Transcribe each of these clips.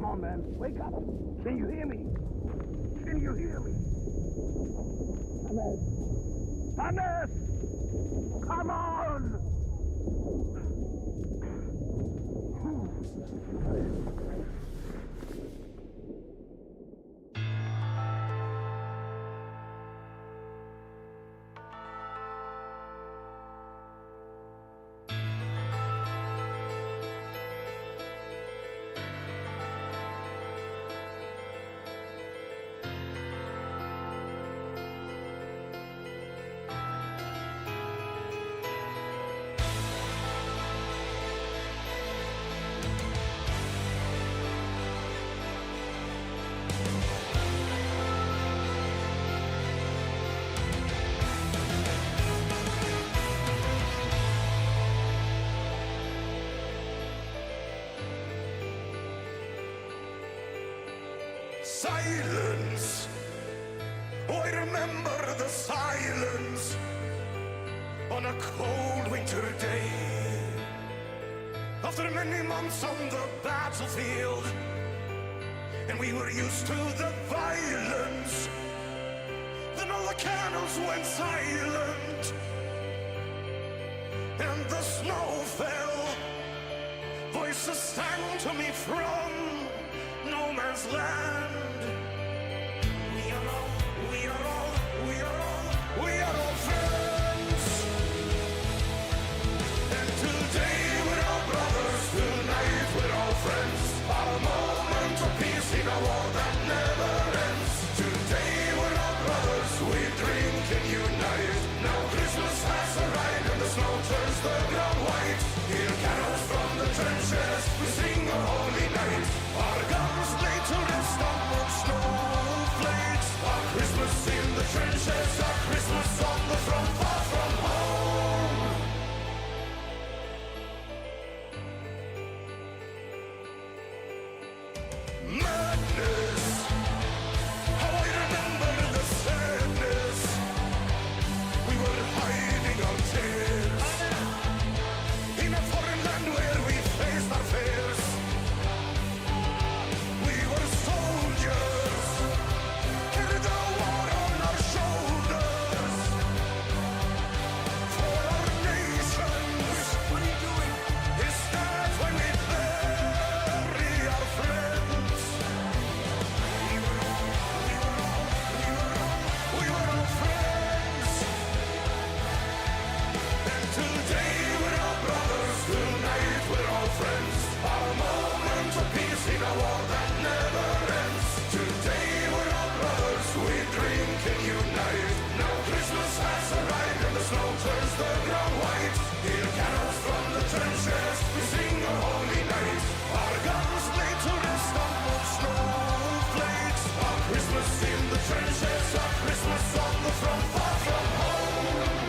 on, man. Wake up. Can you hear me? Can you hear me? Hannes! Come on! Silence. Oh, I remember the silence on a cold winter day. After many months on the battlefield, and we were used to the violence, then all the candles went silent, and the snow fell. Voices sang to me from no man's land. We are all friends. And today we're all brothers, tonight we're all friends. A moment of peace in a war that never ends. Today we're all brothers, we drink and unite. Now Christmas has arrived and the snow turns the ground white. Hear carols from the trenches, we sing a holy night. Our guns laid to rest on warm snowflakes. Our Christmas in the trenches, our Christmas on the front, far from home. Madness, how I remember the sadness. We were hiding our tears in a foreign land where we faced our fears. We were soldiers, carried the war on our shoulders. For our nations, what are you doing? Is that why we bury our friends? We were all friends. And today we're all brothers, tonight we're all friends. Our moment of peace in a war that never ends. Today we're all brothers, we drink and unite. Now Christmas has arrived and the snow turns the ground white. Hear carols from the trenches, we sing a holy night. Our guns laid to rest on warm snowflakes. Our Christmas in the trenches, our Christmas on the front, far from home.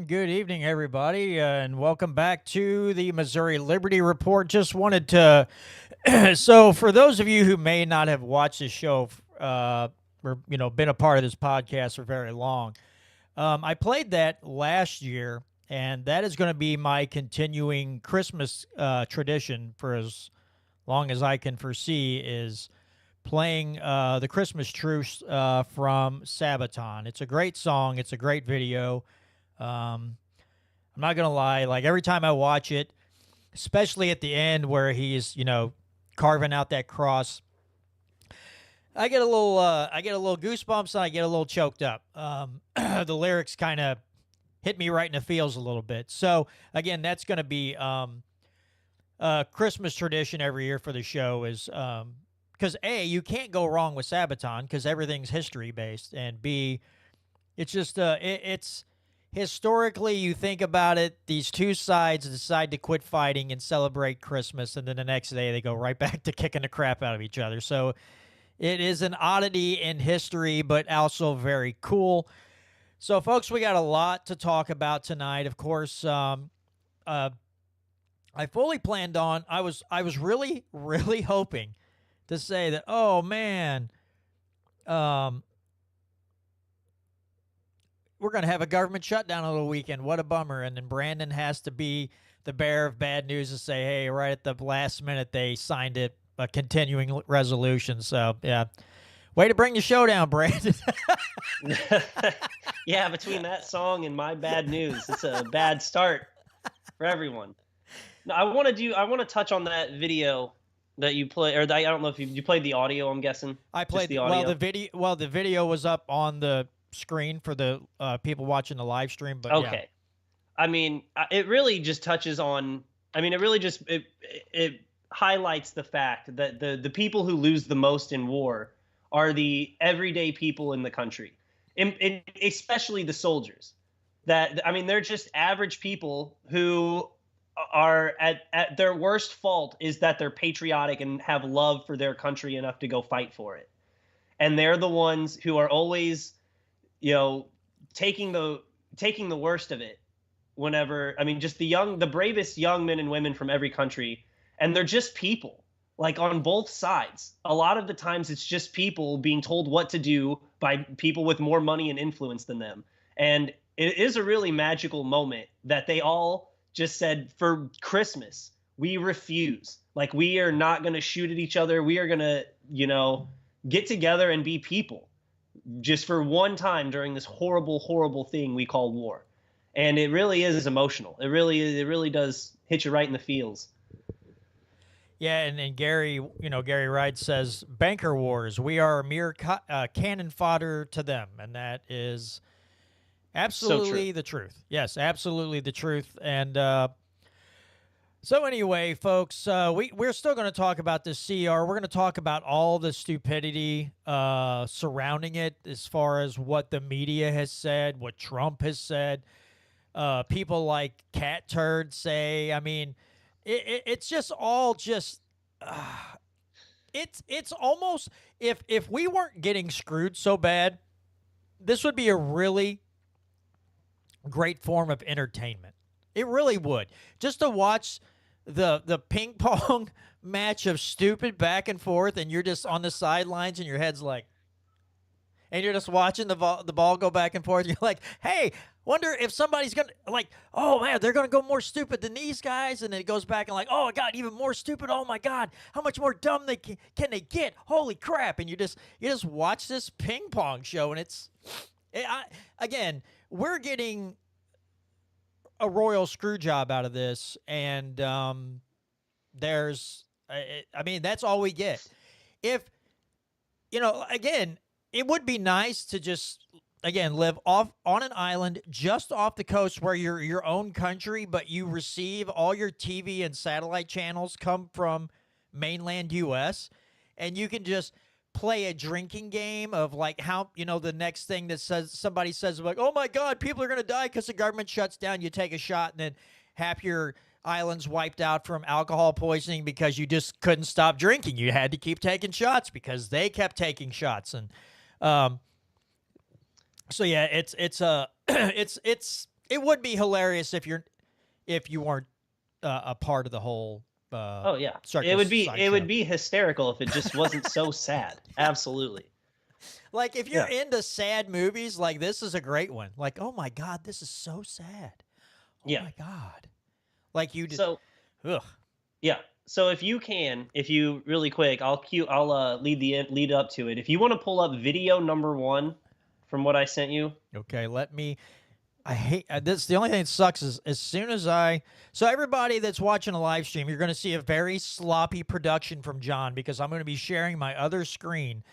good evening, everybody, and welcome back to the Missouri Liberty Report. Just wanted to, so for those of you who may not have watched this show, or been a part of this podcast for very long, I played that last year, and that is going to be my continuing Christmas tradition for as long as I can foresee is playing the Christmas Truce from Sabaton. It's a great song. It's a great video. I'm not gonna lie. Like every time I watch it, especially at the end where he's carving out that cross, I get a little goosebumps and I get a little choked up. The lyrics kind of hit me right in the feels a little bit. So again, that's gonna be a Christmas tradition every year for the show is because you can't go wrong with Sabaton because everything's history based, and B, it's just it's historically you think about it, these two sides decide to quit fighting and celebrate Christmas, and then the next day they go right back to kicking the crap out of each other. So it is an oddity in history, but also very cool. So, folks, we got a lot to talk about tonight. Of course, I fully planned on. I was really really hoping to say that. Oh man, we're going to have a government shutdown over the weekend. What a bummer. And then Brandon has to be the bearer of bad news and say, hey, right at the last minute, they signed it, a continuing resolution. So, yeah. Way to bring the show down, Brandon. Yeah, between that song and my bad news, it's a bad start for everyone. No, I want to touch on that video that you play, or I don't know if you played the audio, I'm guessing. I played the audio. The video was up on the screen for the people watching the live stream, but okay. Yeah. I mean, it really just touches on. I mean, it really just it highlights the fact that the people who lose the most in war are the everyday people in the country, and especially the soldiers. That I mean, they're just average people who are at their worst fault is that they're patriotic and have love for their country enough to go fight for it, and they're the ones who are always taking the worst of it whenever. I mean, just the bravest young men and women from every country, and they're just people, like on both sides. A lot of the times it's just people being told what to do by people with more money and influence than them. And it is a really magical moment that they all just said, for Christmas, we refuse. Like, we are not going to shoot at each other. We are going to, get together and be people just for one time during this horrible, horrible thing we call war. And it really is emotional. It really does hit you right in the feels. Yeah, and Gary Wright says, banker wars, we are mere cannon fodder to them. And that is absolutely the truth. Yes, absolutely the truth. And so anyway, folks, we're still going to talk about this CR. We're going to talk about all the stupidity surrounding it as far as what the media has said, what Trump has said. People like Cat Turd say, I mean, it's just all just it's almost, if we weren't getting screwed so bad, this would be a really great form of entertainment. It really would. Just to watch the ping pong match of stupid back and forth, and you're just on the sidelines and your head's like, and you're just watching the ball go back and forth. You're like, hey, wonder if somebody's going to, like, oh, man, they're going to go more stupid than these guys. And then it goes back and like, oh, God, even more stupid. Oh, my God, how much more dumb can they get? Holy crap. And you just watch this ping pong show. And again, we're getting a royal screw job out of this. And that's all we get. If, again, it would be nice to just, again, live off on an island just off the coast where you're your own country, but you receive all your TV and satellite channels come from mainland U.S., and you can just play a drinking game of like how, the next thing that somebody says like, oh my God, people are going to die because the government shuts down. You take a shot and then half your island's wiped out from alcohol poisoning because you just couldn't stop drinking. You had to keep taking shots because they kept taking shots. And so yeah, it's It would be hilarious if you weren't a part of the whole. Oh yeah, circus it would sideshow. be hysterical if it just wasn't so sad. Absolutely. Like if you're Yeah. into sad movies, like this is a great one. Like, oh my god, this is so sad. Oh Yeah. my god. Like you did. So Ugh. yeah. So if you really quick, I'll lead up to it. If you want to pull up video number 1 from what I sent you. Okay, let me. I hate this. The only thing that sucks is as soon as so everybody that's watching a live stream, you're going to see a very sloppy production from John because I'm going to be sharing my other screen,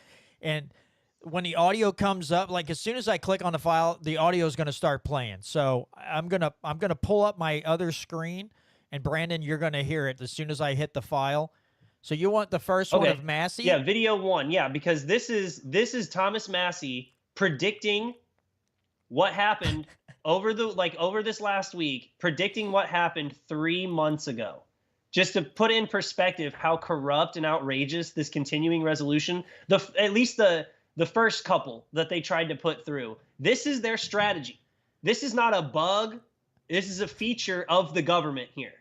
and when the audio comes up, like as soon as I click on the file, the audio is going to start playing. So I'm gonna pull up my other screen, and Brandon, you're going to hear it as soon as I hit the file. So you want the first one of Massey? Yeah, video 1. Yeah, because this is Thomas Massey predicting what happened over this last week, predicting what happened 3 months ago. Just to put in perspective how corrupt and outrageous this continuing resolution, at least the first couple that they tried to put through. This is their strategy. This is not a bug. This is a feature of the government here.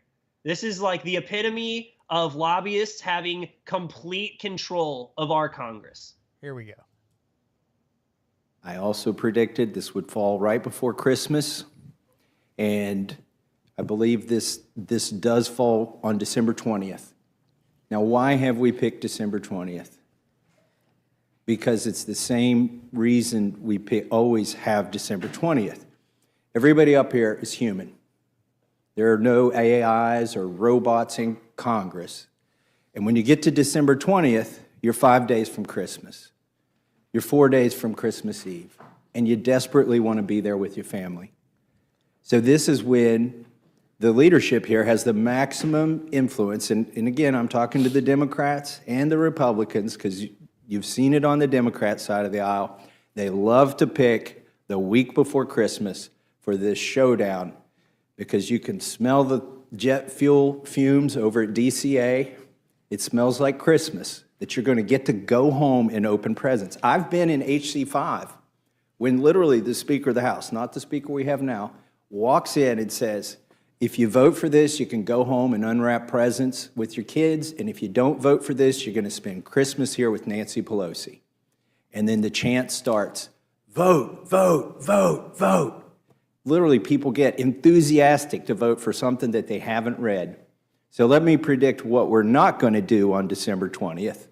This is like the epitome of lobbyists having complete control of our Congress. Here we go. I also predicted this would fall right before Christmas, and I believe this does fall on December 20th. Now, why have we picked December 20th? Because it's the same reason we always have December 20th. Everybody up here is human. There are no AIs or robots in Congress. And when you get to December 20th, you're 5 days from Christmas. You're 4 days from Christmas Eve, and you desperately want to be there with your family. So this is when the leadership here has the maximum influence, and again, I'm talking to the Democrats and the Republicans, because you've seen it on the Democrat side of the aisle. They love to pick the week before Christmas for this showdown, because you can smell the jet fuel fumes over at DCA. It smells like Christmas, that you're going to get to go home and open presents. I've been in HC5 when literally the Speaker of the House, not the Speaker we have now, walks in and says, if you vote for this, you can go home and unwrap presents with your kids, and if you don't vote for this, you're going to spend Christmas here with Nancy Pelosi. And then the chant starts, vote, vote, vote, vote. Literally, people get enthusiastic to vote for something that they haven't read. So let me predict what we're not going to do on December 20th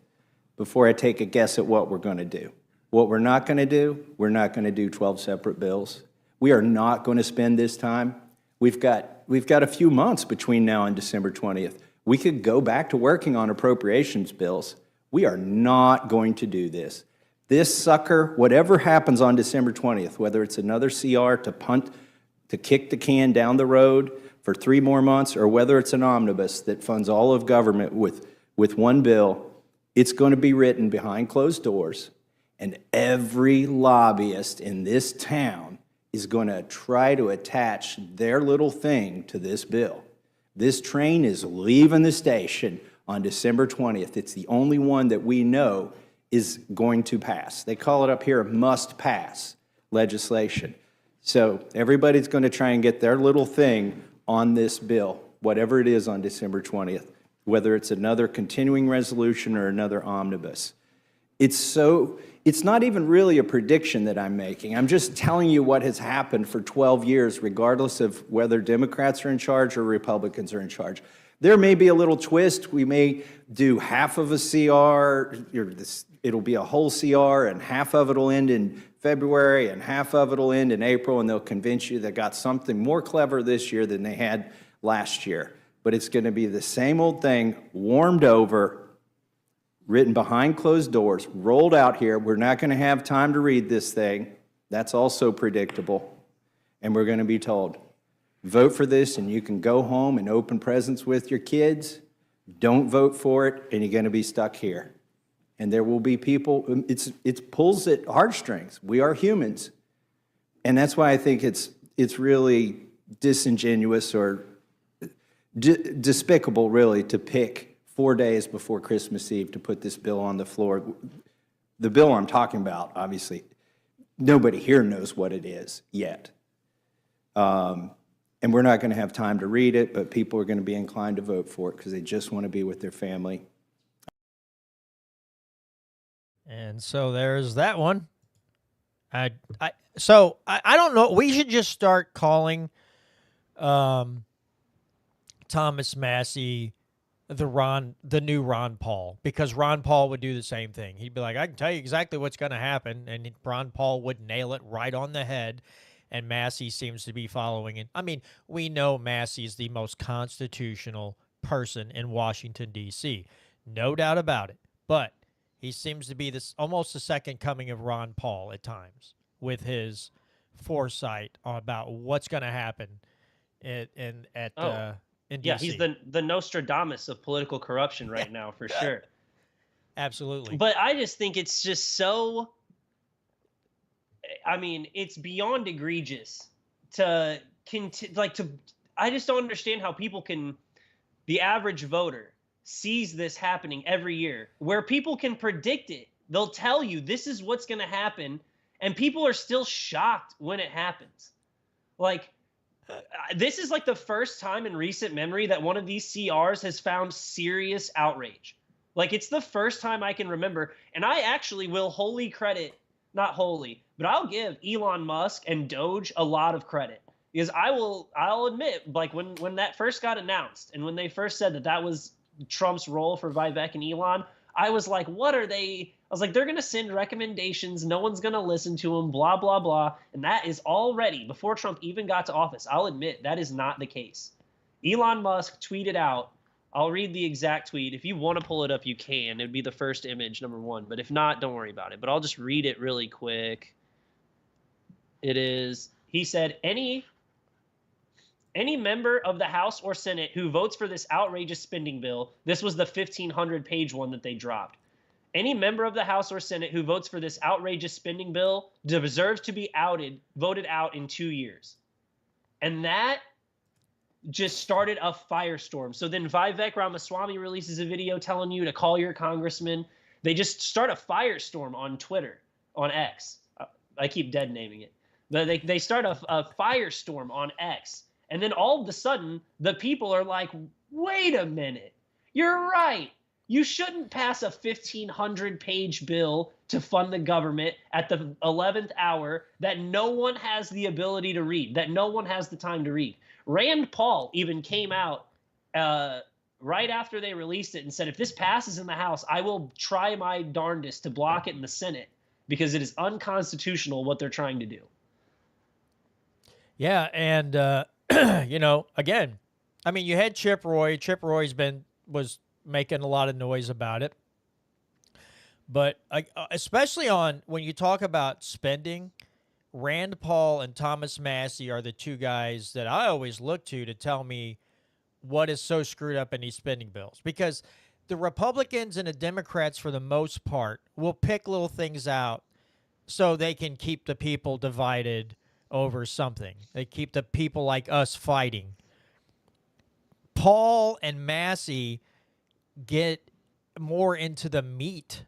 before I take a guess at what we're going to do. What we're not going to do, we're not going to do 12 separate bills. We are not going to spend this time. We've got a few months between now and December 20th. We could go back to working on appropriations bills. We are not going to do this. This sucker, whatever happens on December 20th, whether it's another CR to kick the can down the road for 3 more months, or whether it's an omnibus that funds all of government with one bill, it's going to be written behind closed doors, and every lobbyist in this town is going to try to attach their little thing to this bill. This train is leaving the station on December 20th. It's the only one that we know is going to pass. They call it up here must-pass legislation. So everybody's going to try and get their little thing on this bill, whatever it is on December 20th, whether it's another continuing resolution or another omnibus. It's not even really a prediction that I'm making. I'm just telling you what has happened for 12 years, regardless of whether Democrats are in charge or Republicans are in charge. There may be a little twist. We may do half of a CR. It'll be a whole CR, and half of it will end in February, and half of it will end in April, and they'll convince you they got something more clever this year than they had last year. But it's going to be the same old thing, warmed over, written behind closed doors, rolled out here. We're not going to have time to read this thing. That's also predictable. And we're going to be told, vote for this and you can go home and open presents with your kids. Don't vote for it and you're going to be stuck here. And there will be people, it pulls at heartstrings. We are humans. And that's why I think it's really disingenuous or despicable, really, to pick 4 days before Christmas Eve to put this bill on the floor. The bill I'm talking about, obviously, nobody here knows what it is yet. And we're not going to have time to read it, but people are going to be inclined to vote for it because they just want to be with their family. And so there's that one. So I don't know. We should just start calling Thomas Massey the new Ron Paul, because Ron Paul would do the same thing. He'd be like, I can tell you exactly what's going to happen, and Ron Paul would nail it right on the head. And Massey seems to be following it. I mean, we know Massey is the most constitutional person in Washington, D.C. No doubt about it. But he seems to be this almost the second coming of Ron Paul at times, with his foresight about what's going to happen in DC. Yeah, he's the Nostradamus of political corruption right now, for sure. Absolutely. But I just think it's just so, I mean, it's beyond egregious to I just don't understand how people can, the average voter sees this happening every year where people can predict it. They'll tell you this is what's going to happen, and people are still shocked when it happens. Like, this is like the first time in recent memory that one of these CRs has found serious outrage. Like, it's the first time I can remember. And I actually will wholly credit, not wholly, but I'll give Elon Musk and Doge a lot of credit. Because I'll admit, like, when that first got announced and when they first said that that was Trump's role for Vivek and Elon, I was like, what are they? I was like, they're going to send recommendations. No one's going to listen to them, blah, blah, blah. And that is already, before Trump even got to office, I'll admit that is not the case. Elon Musk tweeted out, I'll read the exact tweet. If you want to pull it up, you can. It would be the first image, number one. But if not, don't worry about it. But I'll just read it really quick. It is, he said, any member of the House or Senate who votes for this outrageous spending bill, this was the 1,500-page one that they dropped. Any member of the House or Senate who votes for this outrageous spending bill deserves to be voted out in 2 years. And that just started a firestorm. So then Vivek Ramaswamy releases a video telling you to call your congressman. They just start a firestorm on Twitter, on X. I keep dead naming it. But they start a firestorm on X. And then all of a sudden, the people are like, wait a minute. You're right. You shouldn't pass a 1,500-page bill to fund the government at the 11th hour that no one has the ability to read, that no one has the time to read. Rand Paul even came out right after they released it and said, if this passes in the House, I will try my darndest to block it in the Senate because it is unconstitutional what they're trying to do. Yeah, and you know, again, I mean, you had Chip Roy. Chip Roy's was making a lot of noise about it. But especially when you talk about spending, Rand Paul and Thomas Massey are the two guys that I always look to tell me what is so screwed up in these spending bills. Because the Republicans and the Democrats, for the most part, will pick little things out so they can keep the people divided over something. They keep the people like us fighting. Paul and Massey get more into the meat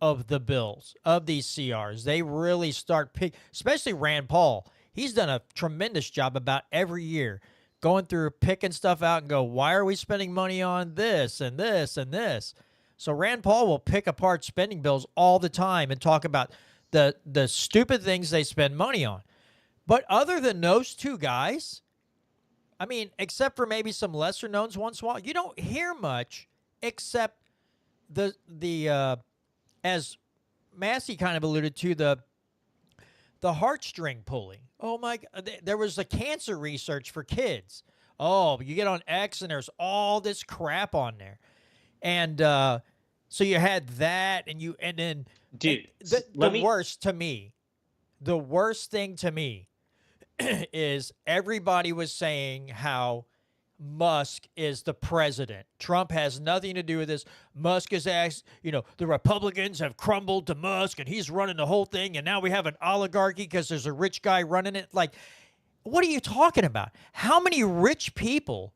of the bills, of these CRs. They really start especially Rand Paul. He's done a tremendous job about every year going through, picking stuff out and go, why are we spending money on this and this and this? So Rand Paul will pick apart spending bills all the time and talk about the stupid things they spend money on. But other than those two guys, I mean, except for maybe some lesser knowns once in a while, you don't hear much except the as Massey kind of alluded to, the heartstring pulling. Oh my God, there was a cancer research for kids. Oh, you get on X and there's all this crap on there. And so you had that and then dude, the worst thing to me is everybody was saying how Musk is the president. Trump has nothing to do with this. Musk is asked, the Republicans have crumbled to Musk and he's running the whole thing. And now we have an oligarchy because there's a rich guy running it. Like, what are you talking about? How many rich people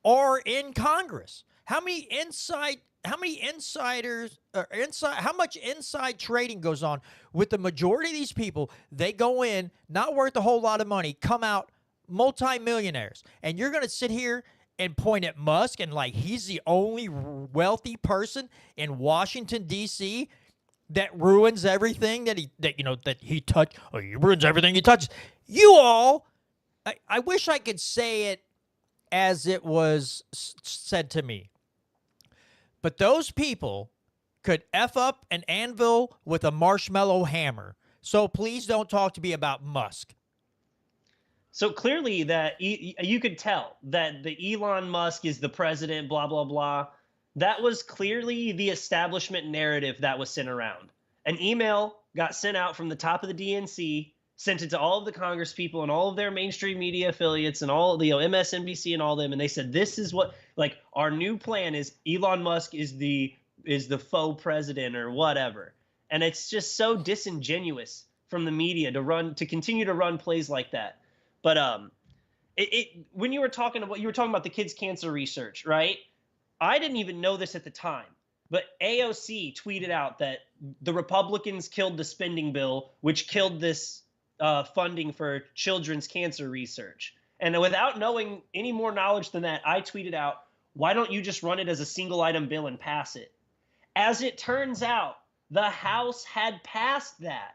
are in Congress? How much inside trading goes on with the majority of these people? They go in, not worth a whole lot of money, come out multimillionaires. And you're going to sit here and point at Musk and like he's the only wealthy person in Washington, D.C. that ruins everything that he touched. Oh, he ruins everything he touches. You all, I wish I could say it as it was said to me. But those people could F up an anvil with a marshmallow hammer. So please don't talk to me about Musk. So clearly that you could tell that the Elon Musk is the president, blah, blah, blah. That was clearly the establishment narrative that was sent around. An email got sent out from the top of the DNC, sent it to all of the Congress people and all of their mainstream media affiliates and all the MSNBC and all them. And they said, this is what, like, our new plan is Elon Musk is the faux president or whatever. And it's just so disingenuous from the media to continue to run plays like that. But when you were talking about the kids' cancer research, right? I didn't even know this at the time, but AOC tweeted out that the Republicans killed the spending bill, which killed this funding for children's cancer research. And without knowing any more knowledge than that, I tweeted out, why don't you just run it as a single item bill and pass it? As it turns out, the House had passed that.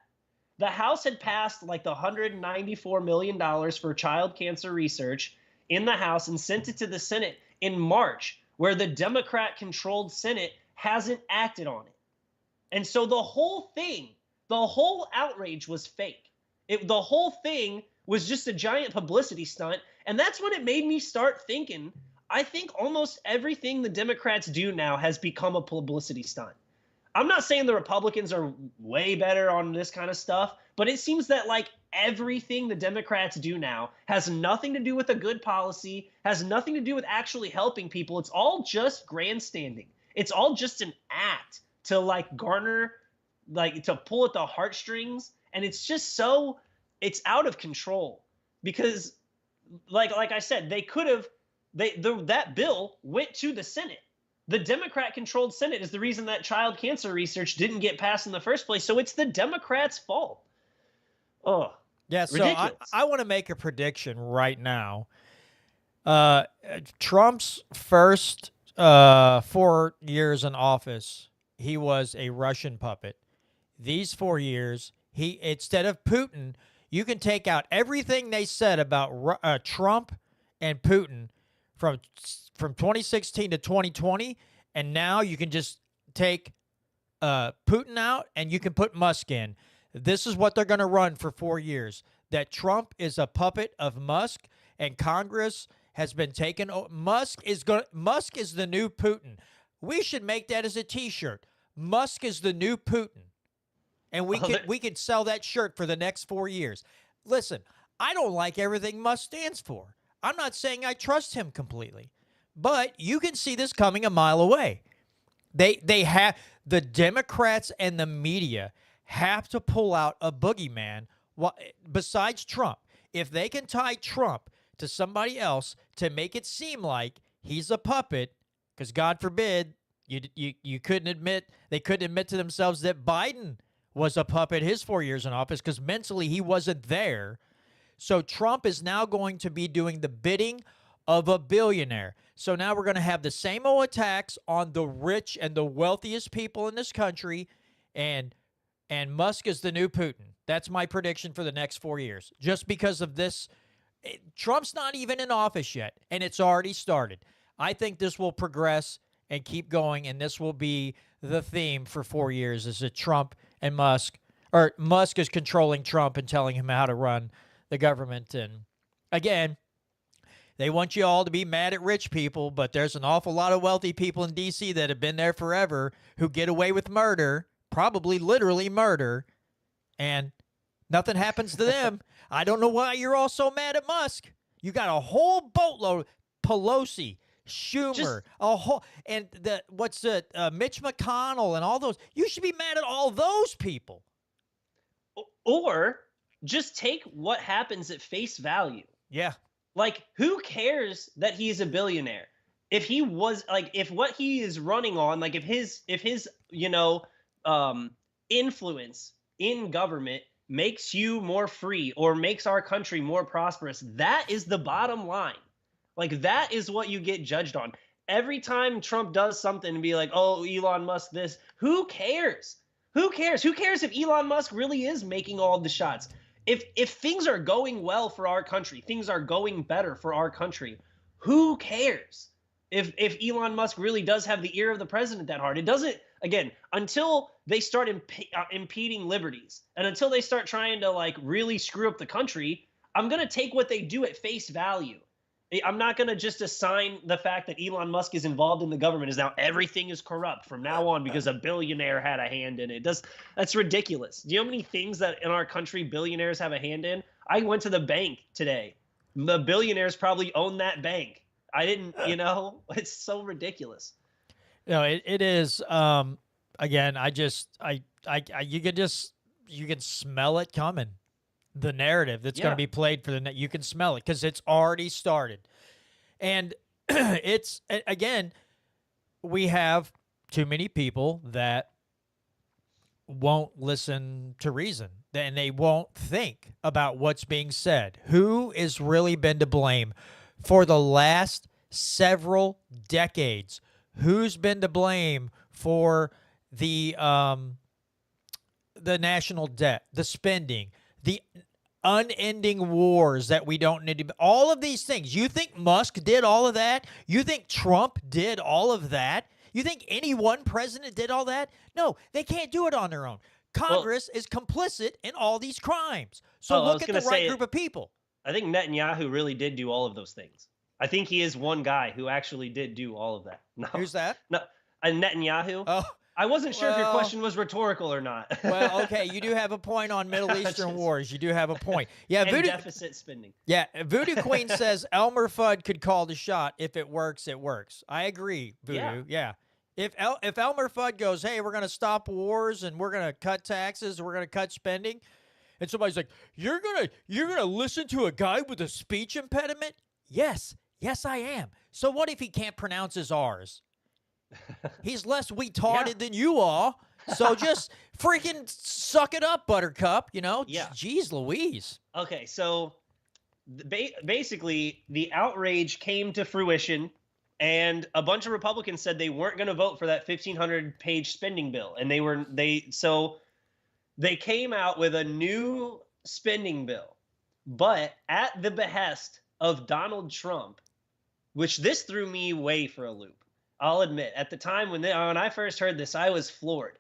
The House had passed like the $194 million for child cancer research in the House and sent it to the Senate in March, where the Democrat-controlled Senate hasn't acted on it. And so the whole outrage was fake. The whole thing was just a giant publicity stunt. And that's when it made me start thinking, I think almost everything the Democrats do now has become a publicity stunt. I'm not saying the Republicans are way better on this kind of stuff, but it seems that like everything the Democrats do now has nothing to do with a good policy, has nothing to do with actually helping people. It's all just grandstanding. It's all just an act to like garner, like to pull at the heartstrings. And it's just so, it's out of control because like I said, that bill went to the Senate. The Democrat-controlled Senate is the reason that child cancer research didn't get passed in the first place. So it's the Democrats' fault. Oh, yeah. So ridiculous. I want to make a prediction right now. Trump's first 4 years in office, he was a Russian puppet. These 4 years, he instead of Putin, you can take out everything they said about Trump and Putin from 2016 to 2020, and now you can just take Putin out and you can put Musk in. This is what they're going to run for 4 years, that Trump is a puppet of Musk, and Congress has been taken. Musk is the new Putin. We should make that as a T-shirt. Musk is the new Putin, and we could sell that shirt for the next 4 years. Listen, I don't like everything Musk stands for. I'm not saying I trust him completely, but you can see this coming a mile away. They have the Democrats and the media have to pull out a boogeyman besides Trump. If they can tie Trump to somebody else to make it seem like he's a puppet, because God forbid they couldn't admit to themselves that Biden was a puppet his 4 years in office because mentally he wasn't there. So Trump is now going to be doing the bidding of a billionaire. So now we're going to have the same old attacks on the rich and the wealthiest people in this country, and Musk is the new Putin. That's my prediction for the next 4 years. Just because of this, Trump's not even in office yet, and it's already started. I think this will progress and keep going, and this will be the theme for 4 years, is that Trump and Musk, or Musk is controlling Trump and telling him how to run the government. And again, they want you all to be mad at rich people, but there's an awful lot of wealthy people in D.C. that have been there forever who get away with murder, probably literally murder, and nothing happens to them. I don't know why you're all so mad at Musk. You got a whole boatload, Pelosi, Schumer, Mitch McConnell and all those. You should be mad at all those people. Or just take what happens at face value. Yeah. Like, who cares that he's a billionaire? If he was like, if what he is running on, like if his influence in government makes you more free or makes our country more prosperous, that is the bottom line. Like, that is what you get judged on. Every time Trump does something and be like, oh, Elon Musk this, who cares? Who cares? Who cares if Elon Musk really is making all the shots? If things are going well for our country, things are going better for our country, who cares? If Elon Musk really does have the ear of the president that hard, it doesn't, again, until they start impeding liberties and until they start trying to like really screw up the country, I'm going to take what they do at face value. I'm not going to just assign the fact that Elon Musk is involved in the government as now everything is corrupt from now on because a billionaire had a hand in it. That's ridiculous. Do you know how many things that in our country billionaires have a hand in? I went to the bank today. The billionaires probably own that bank. I didn't, it's so ridiculous. No, it is. Again, you can smell it coming. The narrative that's going to be played for you can smell it because it's already started. And it's, again, we have too many people that won't listen to reason and they won't think about what's being said. Who has really been to blame for the last several decades? Who's been to blame for the national debt, the spending, the unending wars that we don't need to, all of these things? You think Musk did all of that? You think Trump did all of that? You think any one president did all that? No, they can't do it on their own. Congress is complicit in all these crimes. So look at the right group of people. I think Netanyahu really did do all of those things. I think he is one guy who actually did do all of that. No, who's that? No, Netanyahu. Oh. I wasn't sure if your question was rhetorical or not. Well, okay, you do have a point on Middle Eastern wars. You do have a point. Yeah, and deficit spending. Yeah, Voodoo Queen says Elmer Fudd could call the shot. If it works, it works. I agree, Voodoo. Yeah. If Elmer Fudd goes, hey, we're going to stop wars and we're going to cut taxes, we're going to cut spending, and somebody's like, you're gonna listen to a guy with a speech impediment? Yes, I am. So what if he can't pronounce his R's? He's less retarded than you are. So just freaking suck it up, Buttercup. Yeah. Jeez Louise. Okay, so basically the outrage came to fruition, and a bunch of Republicans said they weren't going to vote for that 1,500-page spending bill, and they came out with a new spending bill, but at the behest of Donald Trump, which this threw me way for a loop. I'll admit, at the time when I first heard this, I was floored.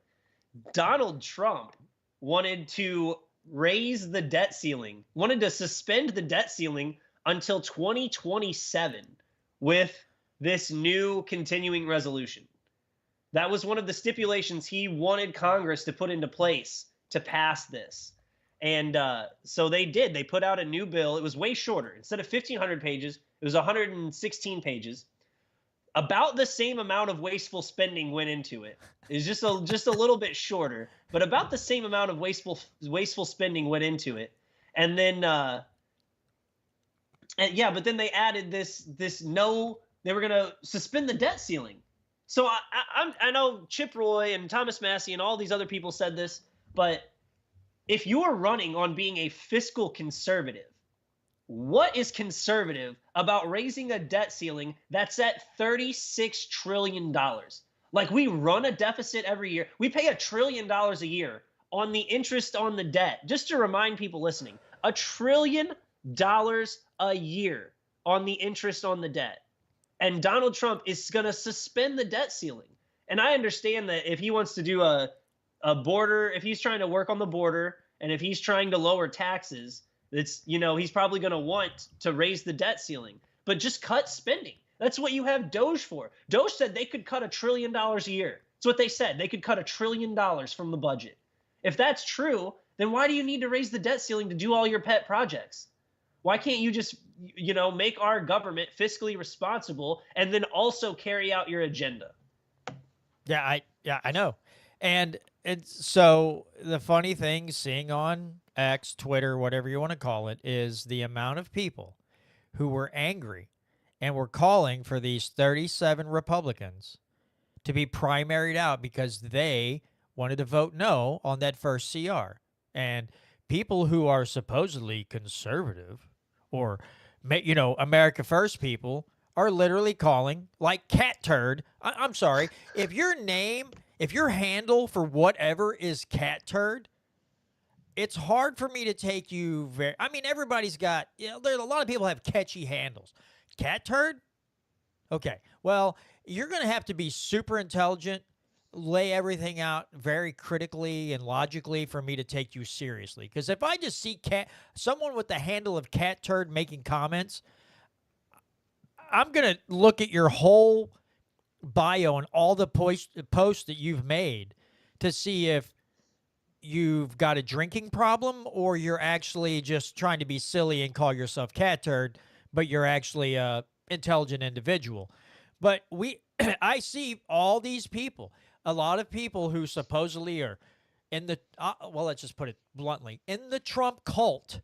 Donald Trump wanted to raise the debt ceiling, wanted to suspend the debt ceiling until 2027 with this new continuing resolution. That was one of the stipulations he wanted Congress to put into place to pass this. And so they did. They put out a new bill. It was way shorter. Instead of 1,500 pages, it was 116 pages. About the same amount of wasteful spending went into it. It's just a little bit shorter, but about the same amount of wasteful spending went into it. And then, but then they added they were going to suspend the debt ceiling. So I know Chip Roy and Thomas Massey and all these other people said this, but if you're running on being a fiscal conservative, what is conservative about raising a debt ceiling that's at $36 trillion? Like, we run a deficit every year. We pay $1 trillion a year on the interest on the debt. Just to remind people listening, $1 trillion a year on the interest on the debt. And Donald Trump is going to suspend the debt ceiling. And I understand that if he wants to do a border, if he's trying to work on the border, and if he's trying to lower taxes, he's probably going to want to raise the debt ceiling, but just cut spending. That's what you have Doge for. Doge said they could cut $1 trillion a year. That's what they said. They could cut $1 trillion from the budget. If that's true, then why do you need to raise the debt ceiling to do all your pet projects? Why can't you just, make our government fiscally responsible and then also carry out your agenda? Yeah, I know. And so the funny thing, seeing on X, Twitter, whatever you want to call it, is the amount of people who were angry and were calling for these 37 Republicans to be primaried out because they wanted to vote no on that first CR. And people who are supposedly conservative or, America First people are literally calling like cat turd. I'm sorry. If your handle for whatever is cat turd, it's hard for me to take you very. I mean, everybody's got, there's a lot of people have catchy handles. Cat turd? Okay. Well, you're going to have to be super intelligent, lay everything out very critically and logically for me to take you seriously. Because if I just see someone with the handle of cat turd making comments, I'm going to look at your whole bio and all the posts that you've made to see if you've got a drinking problem or you're actually just trying to be silly and call yourself cat turd, but you're actually a intelligent individual. But I see all these people, a lot of people who supposedly are in the, let's just put it bluntly, in the Trump cult,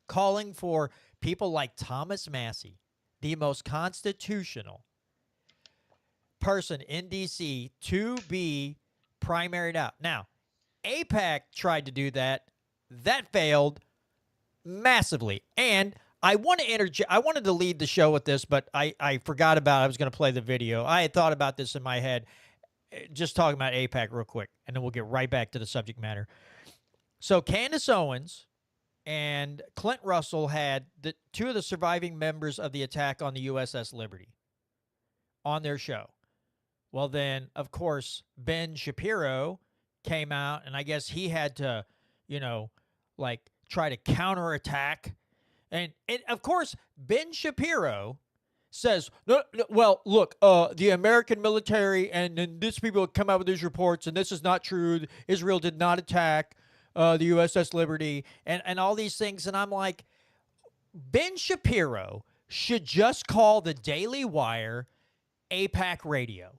calling for people like Thomas Massey, the most constitutional person in D.C., to be primaried out. Now, AIPAC tried to do that. That failed massively. And I wanted to lead the show with this, but I forgot about it. I was going to play the video. I had thought about this in my head, just talking about AIPAC real quick, and then we'll get right back to the subject matter. So Candace Owens and Clint Russell had two of the surviving members of the attack on the USS Liberty on their show. Well, then, of course, Ben Shapiro came out, and I guess he had to, try to counterattack. And of course, Ben Shapiro says, no, well, look, the American military and these people come out with these reports, and this is not true. Israel did not attack the USS Liberty and all these things. And I'm like, Ben Shapiro should just call the Daily Wire AIPAC Radio.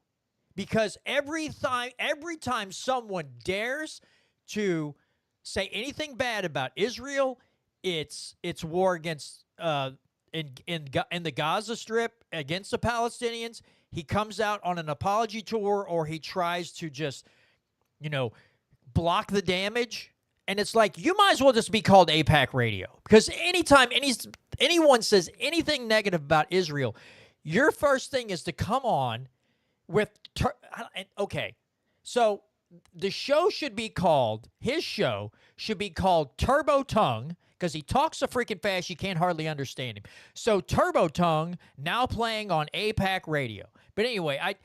Because every time someone dares to say anything bad about Israel, it's war against in the Gaza Strip against the Palestinians. He comes out on an apology tour, or he tries to just, block the damage. And it's like, you might as well just be called AIPAC Radio, because anytime anyone says anything negative about Israel, your first thing is to come on with okay, so his show should be called Turbo Tongue, because he talks so freaking fast you can't hardly understand him. So Turbo Tongue, now playing on AIPAC Radio. But anyway,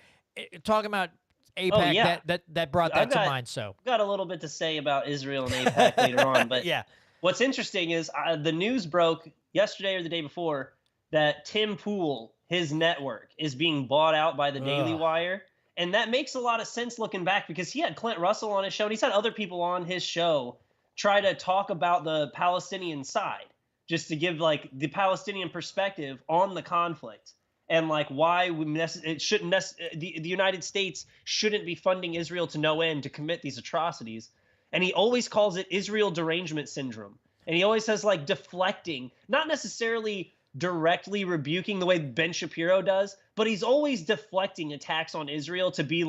talking about AIPAC, that brought that to mind. So got a little bit to say about Israel and AIPAC later on, but yeah, what's interesting is the news broke yesterday or the day before that Tim Pool, his network, is being bought out by the Daily Wire. And that makes a lot of sense looking back, because he had Clint Russell on his show, and he's had other people on his show try to talk about the Palestinian side, just to give the Palestinian perspective on the conflict, and why it shouldn't the United States shouldn't be funding Israel to no end to commit these atrocities. And he always calls it Israel derangement syndrome. And he always says deflecting, not necessarily directly rebuking the way Ben Shapiro does, but he's always deflecting attacks on Israel to be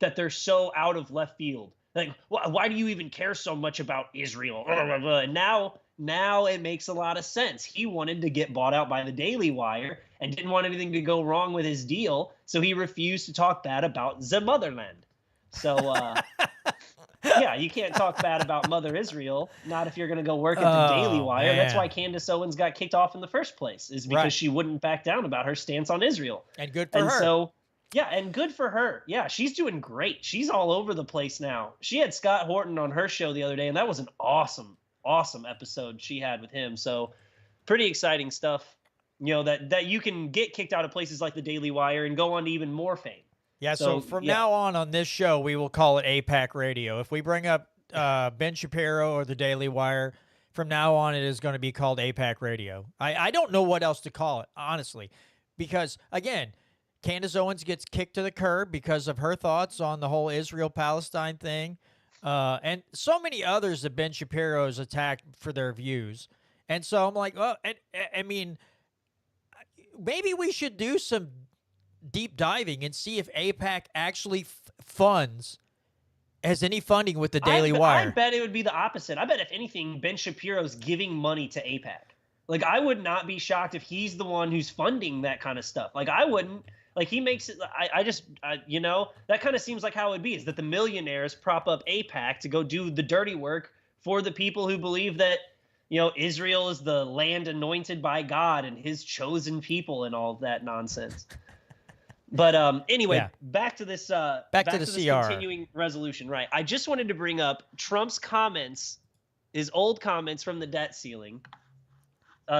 that they're so out of left field. Why do you even care so much about Israel? And now it makes a lot of sense. He wanted to get bought out by the Daily Wire and didn't want anything to go wrong with his deal, so he refused to talk bad about the motherland. So yeah, you can't talk bad about Mother Israel, not if you're going to go work at the Daily Wire. Man. That's why Candace Owens got kicked off in the first place, is because she wouldn't back down about her stance on Israel. And good for her. So, yeah, and good for her. Yeah, she's doing great. She's all over the place now. She had Scott Horton on her show the other day, and that was an awesome episode she had with him. So pretty exciting stuff, that you can get kicked out of places like the Daily Wire and go on to even more fame. Yeah, so from now on this show, we will call it AIPAC Radio. If we bring up Ben Shapiro or the Daily Wire, from now on it is going to be called AIPAC Radio. I don't know what else to call it, honestly, because, again, Candace Owens gets kicked to the curb because of her thoughts on the whole Israel-Palestine thing, and so many others that Ben Shapiro has attacked for their views. And so I'm like, well, I mean, maybe we should do some deep diving and see if AIPAC actually funds has any funding with the I Daily Wire. bet it would be the opposite. I bet if anything, Ben Shapiro's giving money to AIPAC. Like, I would not be shocked if he's the one who's funding that kind of stuff. Like, I wouldn't. Like, he makes it. You know, that kind of seems like how it would be, is that the millionaires prop up AIPAC to go do the dirty work for the people who believe that, you know, Israel is the land anointed by God and his chosen people and all of that nonsense. But anyway, Yeah. back to this. Back to the this CR. continuing resolution, right? I just wanted to bring up Trump's comments, his old comments from the debt ceiling.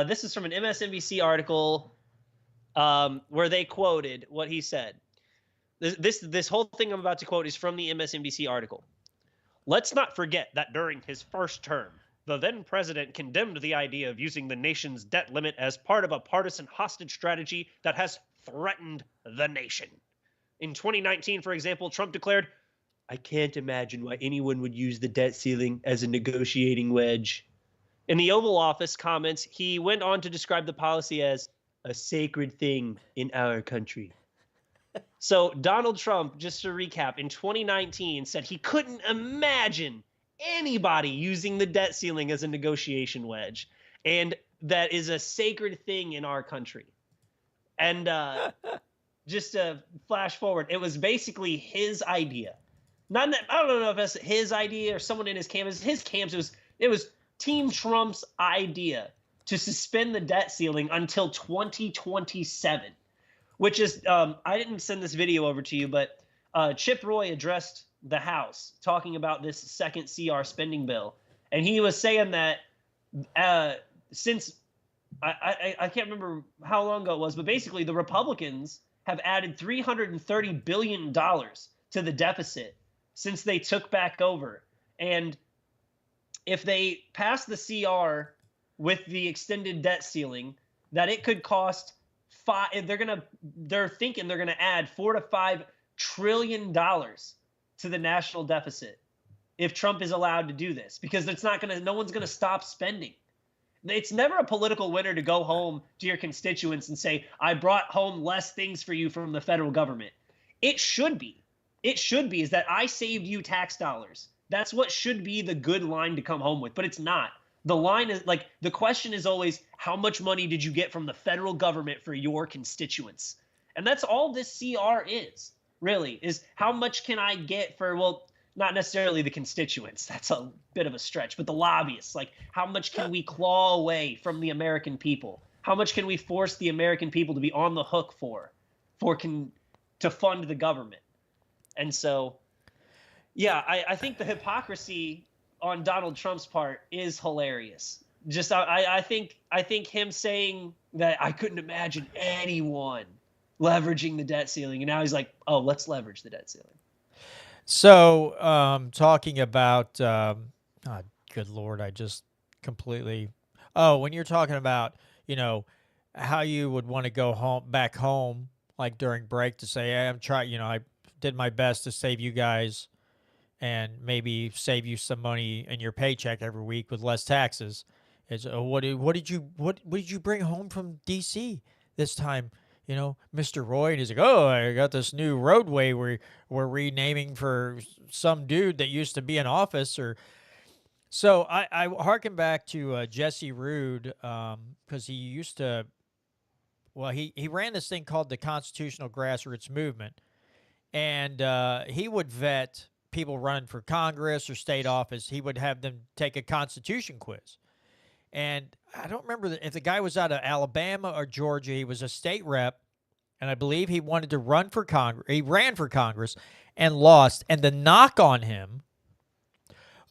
This is from an MSNBC article where they quoted what he said. This whole thing I'm about to quote is from the MSNBC article. Let's not forget that during his first term, the then president condemned the idea of using the nation's debt limit as part of a partisan hostage strategy that has threatened the nation. In 2019, for example, Trump declared, "I can't imagine why anyone would use the debt ceiling as a negotiating wedge." In the Oval Office comments, he went on to describe the policy as a sacred thing in our country. So Donald Trump, just to recap, in 2019 said he couldn't imagine anybody using the debt ceiling as a negotiation wedge, and that is a sacred thing in our country. And just to flash forward, it was basically his idea. I don't know if that's his idea or someone in his camp. It was Team Trump's idea to suspend the debt ceiling until 2027, which is I didn't send this video over to you, but Chip Roy addressed the House talking about this second CR spending bill, and he was saying that since I can't remember how long ago it was, but basically the Republicans have added $330 billion to the deficit since they took back over. And if they pass the CR with the extended debt ceiling, that it could cost they're thinking they're gonna add $4 to $5 trillion to the national deficit if Trump is allowed to do this, because no one's gonna stop spending. It's never a political winner to go home to your constituents and say, I brought home less things for you from the federal government. It should be is that I saved you tax dollars. That's what should be the good line to come home with, but it's not. The line is like, the question is always, how much money did you get from the federal government for your constituents? And that's all this CR is, really, is how much can I get for, well, not necessarily the constituents. That's a bit of a stretch, but the lobbyists. Like, how much can we claw away from the American people? How much can we force the American people to be on the hook to fund the government? And so, yeah, I think the hypocrisy on Donald Trump's part is hilarious. Just I think him saying that I couldn't imagine anyone leveraging the debt ceiling, and now he's like, oh, let's leverage the debt ceiling. So, talking about, good Lord, I just completely, when you're talking about, how you would want to go back home, like during break to say, hey, I did my best to save you guys and maybe save you some money in your paycheck every week with less taxes. It's, what did you bring home from DC this time? Mr. Roy, and he's like, oh, I got this new roadway we're renaming for some dude that used to be in office. So I harken back to Jesse Rude, because he used to, he ran this thing called the Constitutional Grassroots Movement, and he would vet people running for Congress or state office. He would have them take a Constitution quiz. And I don't remember if the guy was out of Alabama or Georgia. He was a state rep, and I believe he wanted to run for Congress. He ran for Congress and lost. And the knock on him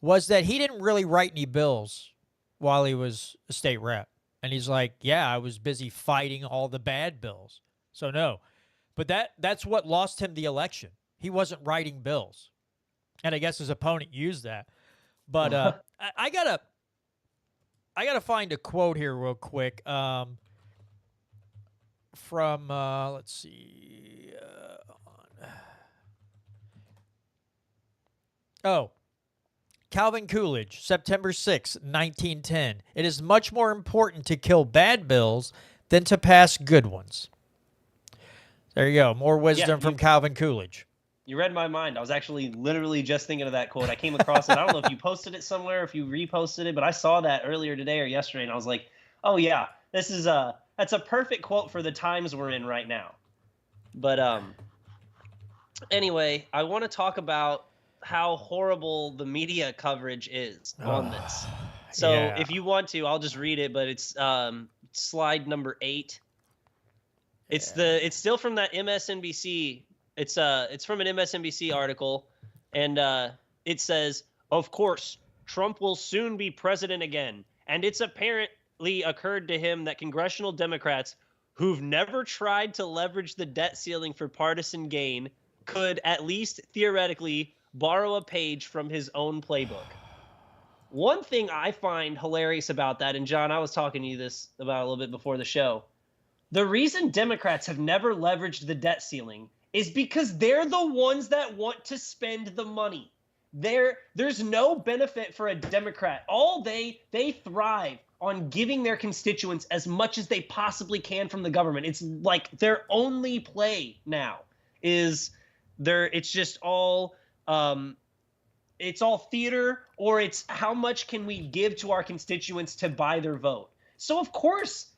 was that he didn't really write any bills while he was a state rep. And he's like, yeah, I was busy fighting all the bad bills. So no. But that's what lost him the election. He wasn't writing bills. And I guess his opponent used that. But I gotta find a quote here real quick from let's see. Calvin Coolidge, September 6, 1910. It is much more important to kill bad bills than to pass good ones. There you go. More wisdom from Calvin Coolidge. You read my mind. I was actually literally just thinking of that quote. I came across it. I don't know if you posted it somewhere, if you reposted it, but I saw that earlier today or yesterday, and I was like, oh yeah, that's a perfect quote for the times we're in right now. But anyway, I want to talk about how horrible the media coverage is on this. So yeah. if you want to, I'll just read it, but it's slide number 8. It's still from that MSNBC. It's from an MSNBC article, and it says, "Of course, Trump will soon be president again, and it's apparently occurred to him that congressional Democrats who've never tried to leverage the debt ceiling for partisan gain could at least theoretically borrow a page from his own playbook." One thing I find hilarious about that, and John, I was talking to you this about a little bit before the show. The reason Democrats have never leveraged the debt ceiling is because they're the ones that want to spend the money. There's no benefit for a Democrat. They thrive on giving their constituents as much as they possibly can from the government. It's like their only play now is it's just all it's all theater, or it's how much can we give to our constituents to buy their vote. So of course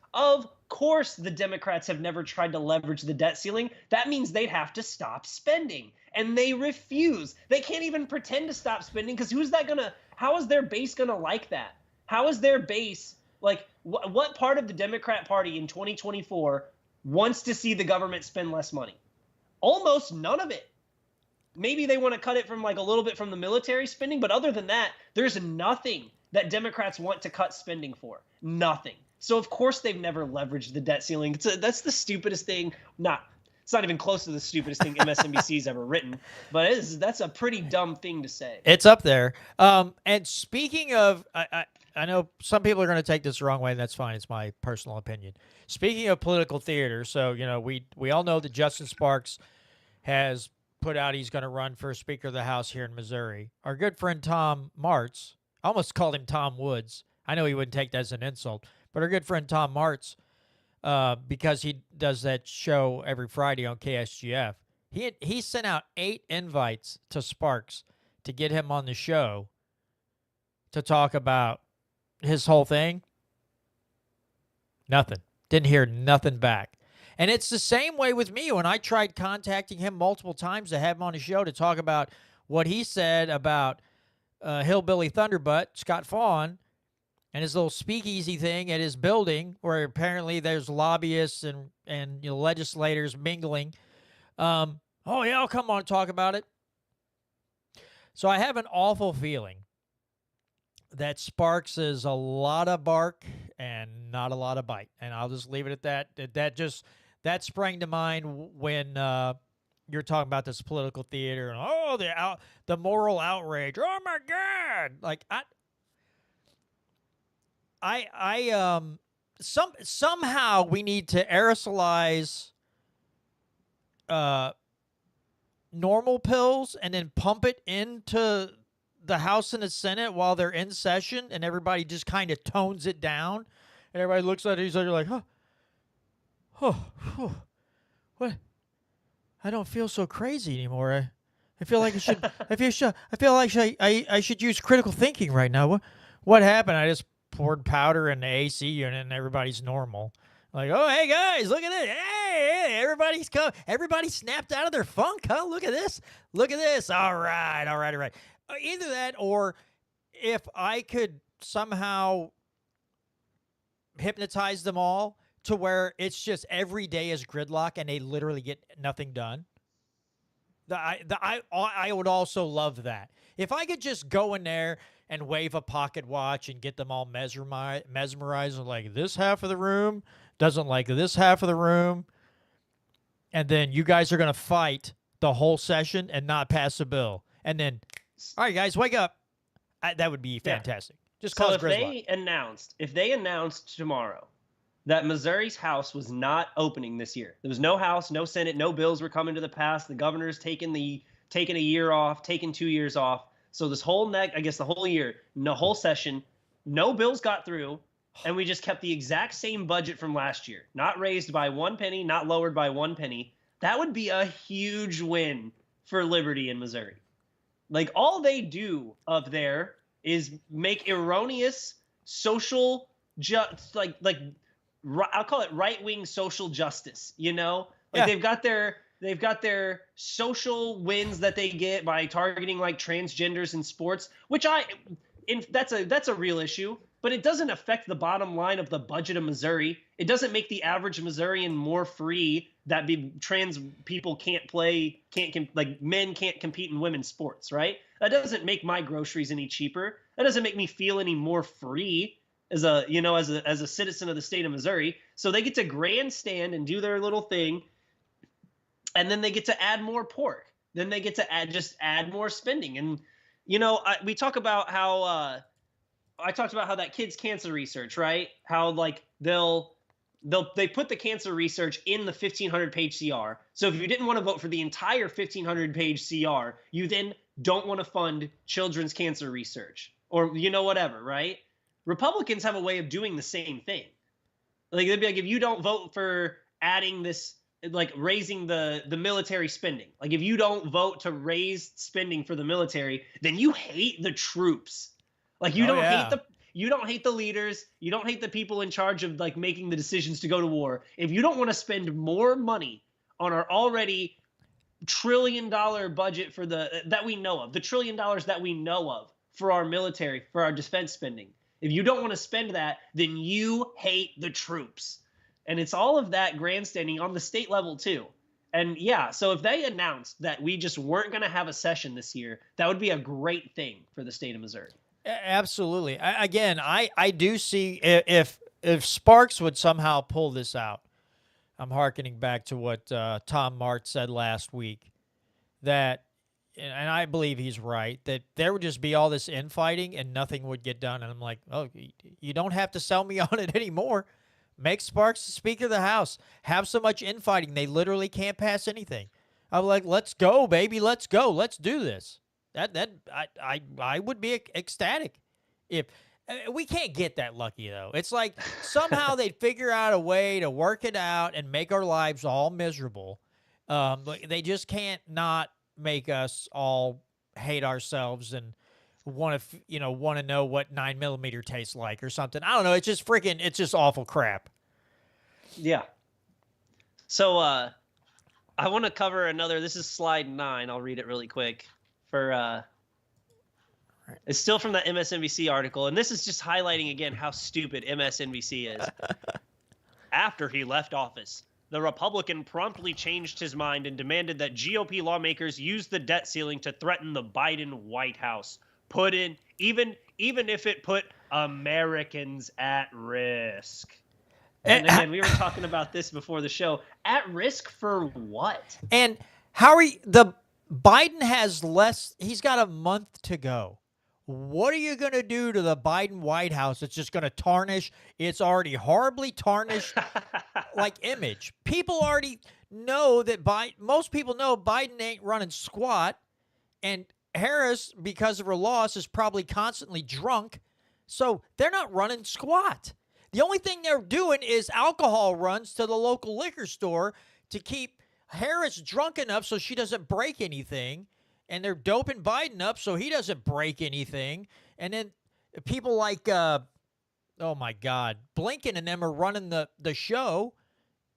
the Democrats have never tried to leverage the debt ceiling. That means they'd have to stop spending, and they refuse. They can't even pretend to stop spending, because how is their base gonna like that? How is their base, like, what part of the Democrat Party in 2024 wants to see the government spend less money? Almost none of it. Maybe they want to cut it from like a little bit from the military spending, but other than that, there's nothing that Democrats want to cut spending for. Nothing. So of course they've never leveraged the debt ceiling. That's the stupidest thing. It's not even close to the stupidest thing MSNBC's ever written, but that's a pretty dumb thing to say. It's up there. And speaking of, I know some people are going to take this the wrong way, and that's fine. It's my personal opinion. Speaking of political theater, so we all know that Justin Sparks has put out he's going to run for Speaker of the House here in Missouri. Our good friend Tom Martz, I almost called him Tom Woods. I know he wouldn't take that as an insult, but our good friend Tom Martz, because he does that show every Friday on KSGF, he sent out 8 invites to Sparks to get him on the show to talk about his whole thing. Nothing. Didn't hear nothing back. And it's the same way with me when I tried contacting him multiple times to have him on the show to talk about what he said about Hillbilly Thunderbutt, Scott Fawn, and his little speakeasy thing at his building where apparently there's lobbyists and legislators mingling. Oh, yeah, I'll come on and talk about it. So I have an awful feeling that Sparks is a lot of bark and not a lot of bite. And I'll just leave it at that. That sprang to mind when you're talking about this political theater and the moral outrage. Oh my God! Like somehow we need to aerosolize normal pills and then pump it into the House and the Senate while they're in session, and everybody just kind of tones it down, and everybody looks at each other like, what? I don't feel so crazy anymore. I feel like I should use critical thinking right now. What happened? I just poured powder in the AC unit and everybody's normal. Like, oh, hey guys, look at this. Hey, everybody snapped out of their funk, huh? Look at this. All right. Either that, or if I could somehow hypnotize them all to where it's just every day is gridlock and they literally get nothing done. I would also love that. If I could just go in there and wave a pocket watch and get them all mesmerized, like this half of the room doesn't like this half of the room, and then you guys are going to fight the whole session and not pass a bill. And then, all right, guys, wake up. That would be fantastic. Yeah. Just cause gridlock. If they announced tomorrow that Missouri's House was not opening this year. There was no House, no Senate, no bills were coming to the pass. The governor's taking a year off, taking 2 years off. So this whole the whole year, no whole session, no bills got through, and we just kept the exact same budget from last year. Not raised by 1 penny, not lowered by 1 penny. That would be a huge win for liberty in Missouri. Like, all they do up there is make erroneous social I'll call it right-wing social justice, you know? Like, Yeah. they've got their social wins that they get by targeting like transgenders in sports, which that's a real issue, but it doesn't affect the bottom line of the budget of Missouri. It doesn't make the average Missourian more free that trans people like men can't compete in women's sports, right? That doesn't make my groceries any cheaper. That doesn't make me feel any more free as a citizen of the state of Missouri. So they get to grandstand and do their little thing, and then they get to add more pork. Then they get to add more spending. And we talk about how I talked about how that kids' cancer research, right? How like they put the cancer research in the 1,500-page CR. So if you didn't want to vote for the entire 1,500-page CR, you then don't want to fund children's cancer research or whatever, right? Republicans have a way of doing the same thing. Like, they'd be like, if you don't vote for adding this, like raising the military spending, like if you don't vote to raise spending for the military, then you hate the troops. Like, you don't hate the leaders. You don't hate the people in charge of like making the decisions to go to war. If you don't want to spend more money on our already $1 trillion budget that we know of, the $1 trillion that we know of for our military, for our defense spending, if you don't want to spend that, then you hate the troops. And it's all of that grandstanding on the state level too. And yeah, so if they announced that we just weren't going to have a session this year, that would be a great thing for the state of Missouri. Absolutely. I do see if Sparks would somehow pull this out. I'm hearkening back to what Tom Mart said last week, that, and I believe he's right, that there would just be all this infighting and nothing would get done. And I'm like, oh, you don't have to sell me on it anymore. Make Sparks the Speaker of the House. Have so much infighting, they literally can't pass anything. I'm like, let's go, baby. Let's go. Let's do this. I would be ecstatic if we can't get that lucky, though. It's like somehow they'd figure out a way to work it out and make our lives all miserable. They just can't not make us all hate ourselves and want to know what 9mm tastes like or something. I don't know. It's just awful crap. Yeah. So I want to cover this is slide 9. I'll read it really quick. It's still from that MSNBC article, and this is just highlighting again how stupid MSNBC is. After he left office, the Republican promptly changed his mind and demanded that GOP lawmakers use the debt ceiling to threaten the Biden White House, even if it put Americans at risk. And again, we were talking about this before the show. At risk for what? And Biden he's got a month to go. What are you going to do to the Biden White House? It's just going to tarnish its already horribly tarnished image. People already know that most people know Biden ain't running squat, and Harris, because of her loss, is probably constantly drunk, so they're not running squat. The only thing they're doing is alcohol runs to the local liquor store to keep Harris drunk enough so she doesn't break anything, and they're doping Biden up so he doesn't break anything. And then people like, oh my God, Blinken and them are running the show,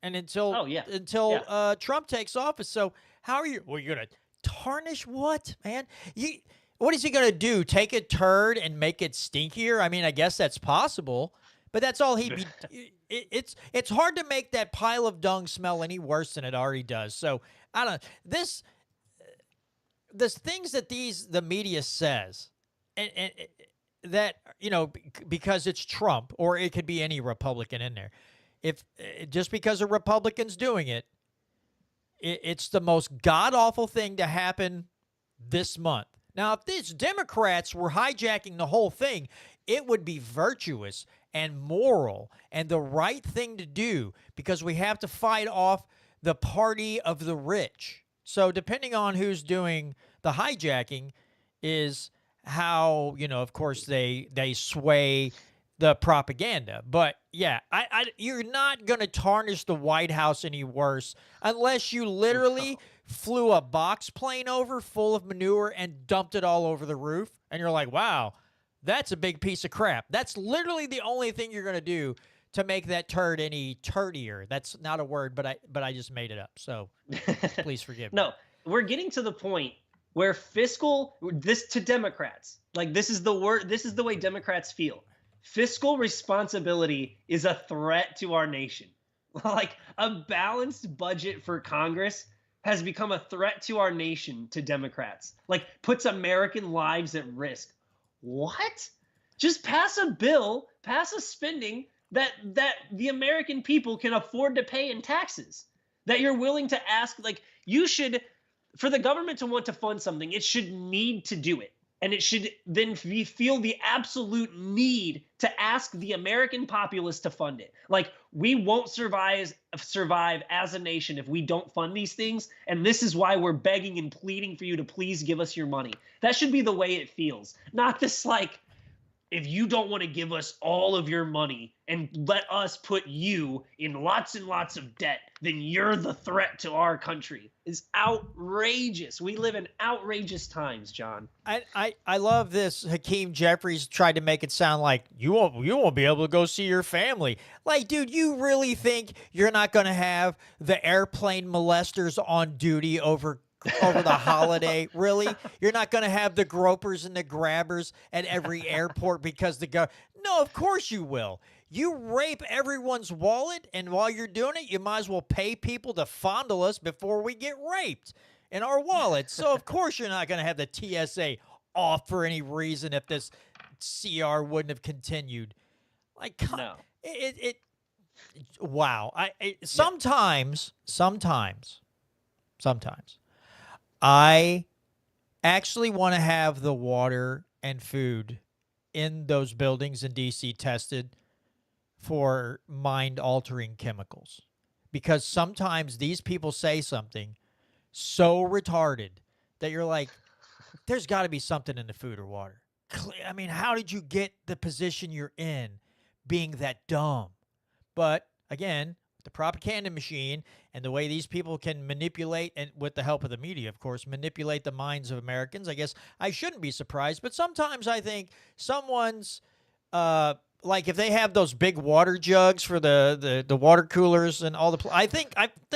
and until Trump takes office. So how are you? Well, you're gonna tarnish what, man? What is he gonna do? Take a turd and make it stinkier? I mean, I guess that's possible. But that's all he'd be. It's hard to make that pile of dung smell any worse than it already does. So I don't know. The things that the media says, and that because it's Trump, or it could be any Republican in there. If just because a Republican's doing it, it's the most god awful thing to happen this month. Now, if these Democrats were hijacking the whole thing, it would be virtuous and moral and the right thing to do, because we have to fight off the party of the rich. So depending on who's doing the hijacking is how, of course, they sway the propaganda. But yeah, you're not going to tarnish the White House any worse unless you literally flew a box plane over full of manure and dumped it all over the roof. And you're like, wow, that's a big piece of crap. That's literally the only thing you're going to do to make that turd any turdier. That's not a word, but I just made it up. So please forgive me. No, we're getting to the point where this to Democrats, like this is the way Democrats feel. Fiscal responsibility is a threat to our nation. Like a balanced budget for Congress has become a threat to our nation to Democrats. Like puts American lives at risk. What? Just pass a bill, pass a spending that the American people can afford to pay in taxes. That you're willing to ask, like you should, for the government to want to fund something, it should need to do it. And it should then feel the absolute need to ask the American populace to fund it. Like, we won't survive as a nation if we don't fund these things. And this is why we're begging and pleading for you to please give us your money. That should be the way it feels. Not this, like, if you don't want to give us all of your money and let us put you in lots and lots of debt, then you're the threat to our country. It's outrageous. We live in outrageous times, John. I love this. Hakeem Jeffries tried to make it sound like you won't be able to go see your family. Like, dude, you really think you're not going to have the airplane molesters on duty over the holiday? Really? You're not going to have the gropers and the grabbers at every airport because no, of course you will. You rape everyone's wallet, and while you're doing it, you might as well pay people to fondle us before we get raped in our wallets. So of course you're not going to have the TSA off for any reason if this CR wouldn't have continued. Like, no. Wow. Sometimes I actually want to have the water and food in those buildings in DC tested for mind-altering chemicals, because sometimes these people say something so retarded that you're like, there's got to be something in the food or water. I mean, how did you get the position you're in being that dumb? But again, the propaganda machine and the way these people can manipulate, and with the help of the media, of course, manipulate the minds of Americans, I guess I shouldn't be surprised. But sometimes I think someone's like, if they have those big water jugs for the water coolers and all I think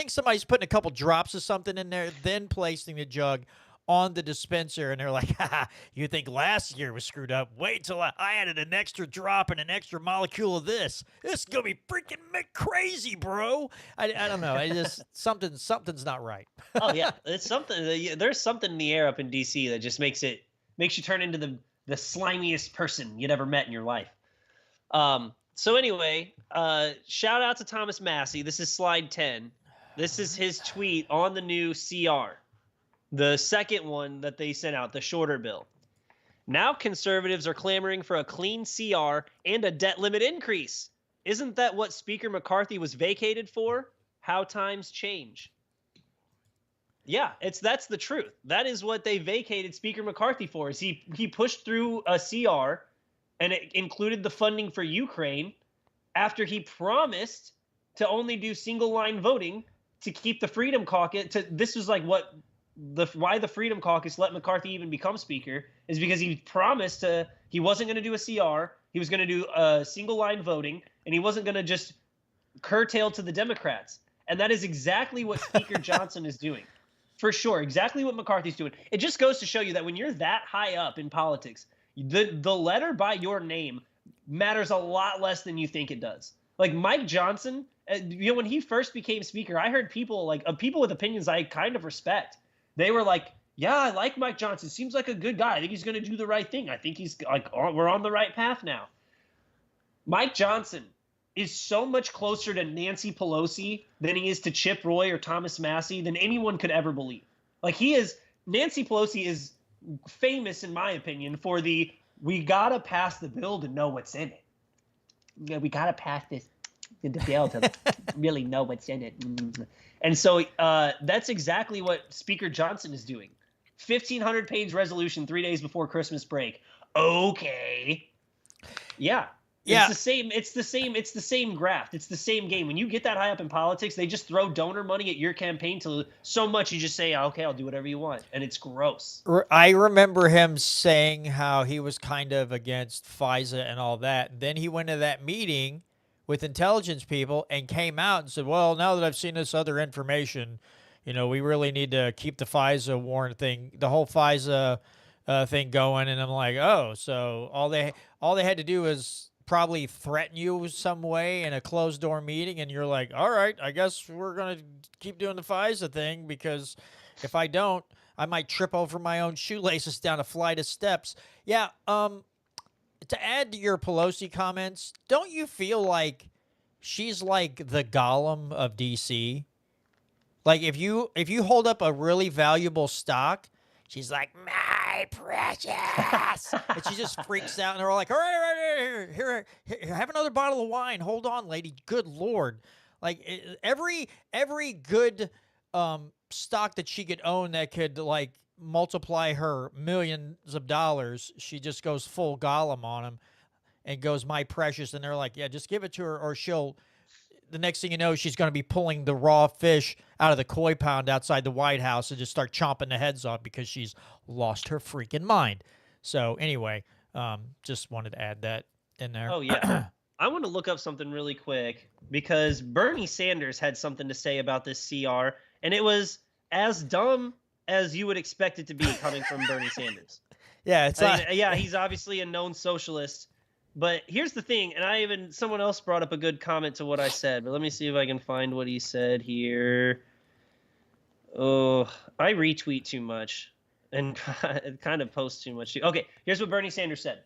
somebody's putting a couple drops of something in there, then placing the jug on the dispenser, and they're like, haha, you think last year was screwed up? Wait till I added an extra drop and an extra molecule of this. This is going to be freaking crazy, bro. I don't know. I just, something's not right. Oh, yeah. It's something. There's something in the air up in D.C. that just makes you turn into the slimiest person you'd ever met in your life. So anyway, shout out to Thomas Massey. This is slide 10. This is his tweet on the new CR. The second one that they sent out, the shorter bill. Now conservatives are clamoring for a clean CR and a debt limit increase. Isn't that what Speaker McCarthy was vacated for? How times change. Yeah, that's the truth. That is what they vacated Speaker McCarthy for. Is he pushed through a CR, and it included the funding for Ukraine after he promised to only do single line voting to keep the Freedom Caucus. This was like why the Freedom Caucus let McCarthy even become speaker, is because he promised he wasn't going to do a CR, he was going to do single line voting, and he wasn't going to just curtail to the Democrats. And that is exactly what Speaker Johnson is doing. For sure, exactly what McCarthy's doing. It just goes to show you that when you're that high up in politics, the letter by your name matters a lot less than you think it does. Like Mike Johnson, when he first became speaker, I heard people with opinions I kind of respect. They were like, yeah, I like Mike Johnson. Seems like a good guy. I think he's going to do the right thing. I think he's like, we're on the right path now. Mike Johnson is so much closer to Nancy Pelosi than he is to Chip Roy or Thomas Massey than anyone could ever believe. Like Nancy Pelosi is famous, in my opinion, for we got to pass the bill to know what's in it. Yeah, we got to pass the bill to really know what's in it. And so that's exactly what Speaker Johnson is doing. 1,500-page resolution 3 days before Christmas break. Okay. Yeah. Yeah. It's the same graft. It's the same game. When you get that high up in politics, they just throw donor money at your campaign till so much you just say, okay, I'll do whatever you want. And it's gross. I remember him saying how he was kind of against FISA and all that. Then he went to that meeting with intelligence people and came out and said, well, now that I've seen this other information, we really need to keep the FISA warrant thing, the whole FISA thing going. And I'm like, oh, so all they had to do is probably threaten you some way in a closed door meeting, and you're like, all right, I guess we're going to keep doing the FISA thing, because if I don't, I might trip over my own shoelaces down a flight of steps. Yeah, to add to your Pelosi comments, don't you feel like she's like the Gollum of DC? Like if you hold up a really valuable stock, she's like, my precious. And she just freaks out, and they're all like, all right, here, have another bottle of wine. Hold on, lady. Good Lord. Like every good stock that she could own that could like multiply her millions of dollars, she just goes full Gollum on them and goes, my precious. And they're like, yeah, just give it to her, or she'll, the next thing you know, she's going to be pulling the raw fish out of the koi pound outside the White House and just start chomping the heads off because she's lost her freaking mind. So anyway, just wanted to add that in there. Oh, yeah. I want to look up something really quick because Bernie Sanders had something to say about this CR, and it was as dumb as you would expect it to be coming from Bernie Sanders. Yeah, yeah, he's obviously a known socialist. But here's the thing, and someone else brought up a good comment to what I said, but let me see if I can find what he said here. Oh, I retweet too much and kind of post too much. Okay, here's what Bernie Sanders said.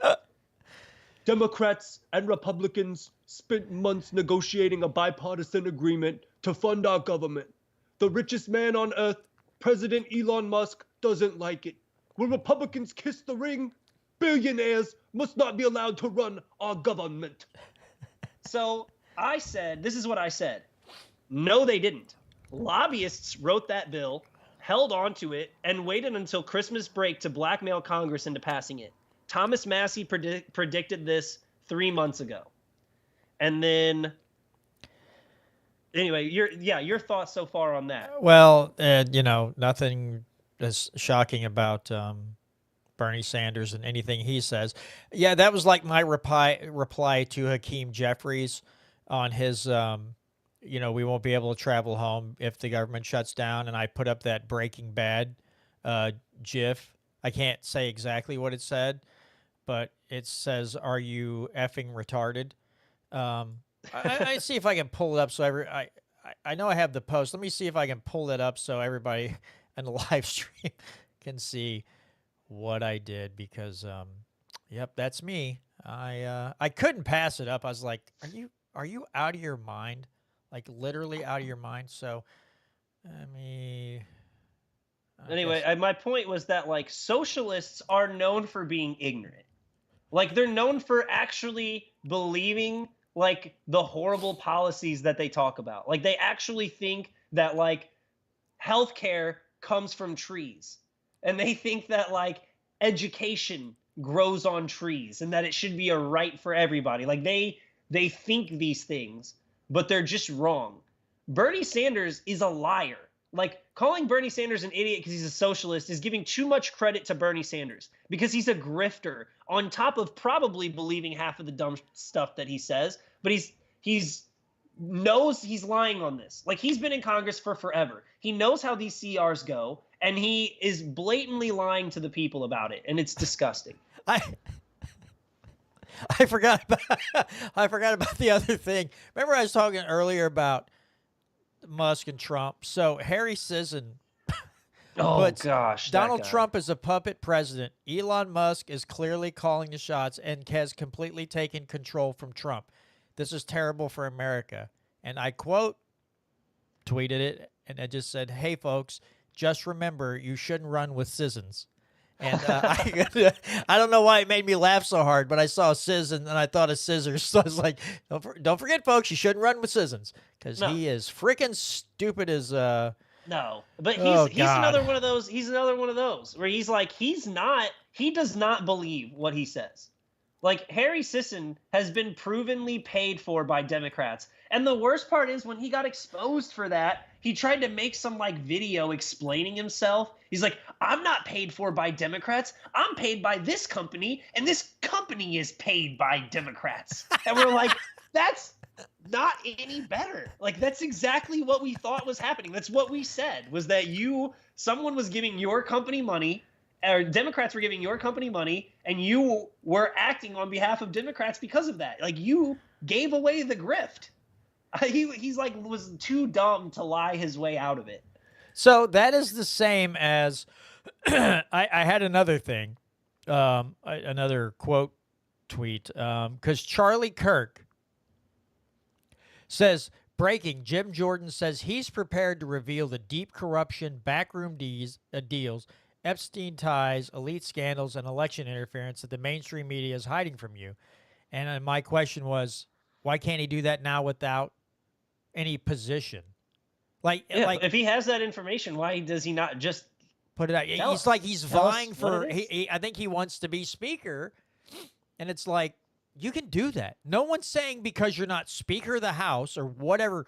Democrats and Republicans spent months negotiating a bipartisan agreement to fund our government. The richest man on earth, President Elon Musk, doesn't like it. When Republicans kiss the ring, billionaires must not be allowed to run our government. So I said, this is what I said. No, they didn't. Lobbyists wrote that bill, held on to it, and waited until Christmas break to blackmail Congress into passing it. Thomas Massey predicted this 3 months ago. And then, anyway, your thoughts so far on that? Well, nothing is shocking about Bernie Sanders and anything he says. Yeah, that was like my reply to Hakeem Jeffries on his, we won't be able to travel home if the government shuts down. And I put up that Breaking Bad GIF. I can't say exactly what it said, but it says, "Are you effing retarded?" I see if I can pull it up. So I know I have the post. Let me see if I can pull it up so everybody in the live stream can see what I did, because yep, that's me. I couldn't pass it up. I was like, are you out of your mind? Like literally out of your mind. So anyway, my point was that like socialists are known for being ignorant. Like they're known for actually believing like the horrible policies that they talk about. Like they actually think that like healthcare comes from trees. And they think that like education grows on trees and that it should be a right for everybody. Like they think these things, but they're just wrong. Bernie Sanders is a liar. Like calling Bernie Sanders an idiot because he's a socialist is giving too much credit to Bernie Sanders, because he's a grifter on top of probably believing half of the dumb stuff that he says. But he's knows he's lying on this. Like he's been in Congress for forever. He knows how these CRs go. And he is blatantly lying to the people about it, and it's disgusting. I forgot about the other thing. Remember I was talking earlier about Musk and Trump. So Harry Sisson gosh, Donald Trump is a puppet president. Elon Musk is clearly calling the shots and has completely taken control from Trump. This is terrible for America. And I tweeted it, and I just said, hey folks, just remember, you shouldn't run with Sissons. And I don't know why it made me laugh so hard, but I saw Sisson and I thought of scissors. So I was like, don't forget, folks, you shouldn't run with Sissons, because he is freaking stupid as No, but he's another one of those. He's another one of those where he's like, he does not believe what he says. Like, Harry Sisson has been provenly paid for by Democrats. And the worst part is when he got exposed for that, he tried to make some like video explaining himself. He's like, I'm not paid for by Democrats. I'm paid by this company, and this company is paid by Democrats. And we're like, that's not any better. Like, that's exactly what we thought was happening. That's what we said, was that someone was giving your company money, or Democrats were giving your company money, and you were acting on behalf of Democrats because of that. Like, you gave away the grift. He's like, was too dumb to lie his way out of it. So that is the same as I had another thing, another quote tweet, because Charlie Kirk says, breaking, Jim Jordan says he's prepared to reveal the deep corruption, backroom deals, Epstein ties, elite scandals, and election interference that the mainstream media is hiding from you. And my question was, why can't he do that now without any position? Like if he has that information, why does he not just put it out? He's like, he's vying for, I think he wants to be speaker. And it's like, you can do that. No one's saying because you're not Speaker of the House or whatever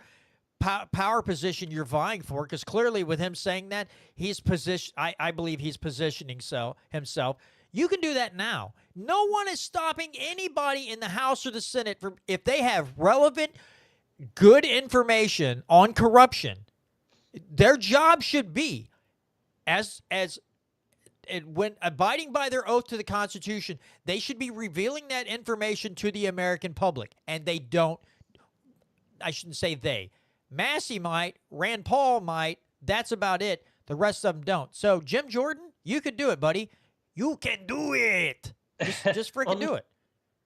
power position you're vying for, because clearly with him saying that, he's I believe he's positioning himself. You can do that now. No one is stopping anybody in the House or the Senate from, if they have relevant, good information on corruption, their job should be, when abiding by their oath to the Constitution, they should be revealing that information to the American public. And they don't. I shouldn't say they. Massey might. Rand Paul might. That's about it. The rest of them don't. So, Jim Jordan, you could do it, buddy. You can do it. Just freaking do it.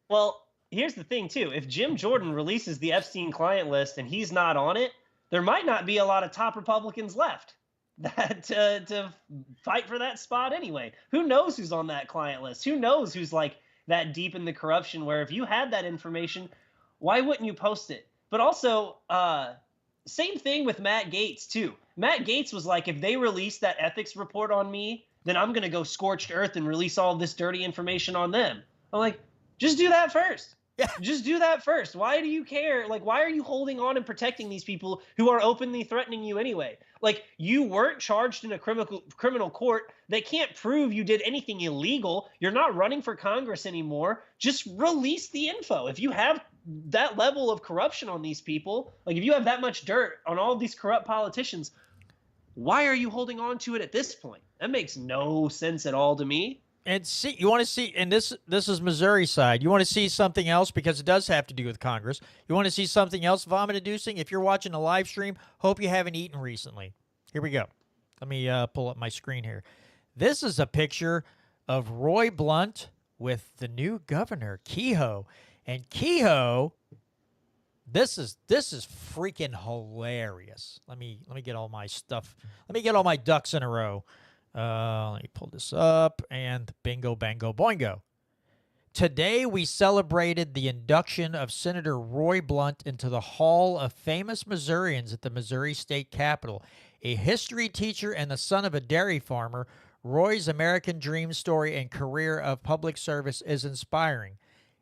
Well, here's the thing, too. If Jim Jordan releases the Epstein client list and he's not on it, there might not be a lot of top Republicans left that to fight for that spot anyway. Who knows who's on that client list? Who knows who's like that deep in the corruption where if you had that information, why wouldn't you post it? But also, same thing with Matt Gaetz, too. Matt Gaetz was like, if they release that ethics report on me, then I'm going to go scorched earth and release all this dirty information on them. I'm like, just do that first. Yeah. Just do that first. Why do you care? Like, why are you holding on and protecting these people who are openly threatening you anyway? Like, you weren't charged in a criminal court. They can't prove you did anything illegal. You're not running for Congress anymore. Just release the info. If you have that level of corruption on these people, like if you have that much dirt on all these corrupt politicians, why are you holding on to it at this point? That makes no sense at all to me. And see, you want to see, and this is Missouri side. You want to see something else because it does have to do with Congress. You want to see something else vomit-inducing? If you're watching a live stream, hope you haven't eaten recently. Here we go. Let me pull up my screen here. This is a picture of Roy Blunt with the new governor, Kehoe. And Kehoe, this is freaking hilarious. Let me get all my stuff. Let me get all my ducks in a row. Let me pull this up, and bingo, bango, boingo. Today, we celebrated the induction of Senator Roy Blunt into the Hall of Famous Missourians at the Missouri State Capitol. A history teacher and the son of a dairy farmer, Roy's American dream story and career of public service is inspiring.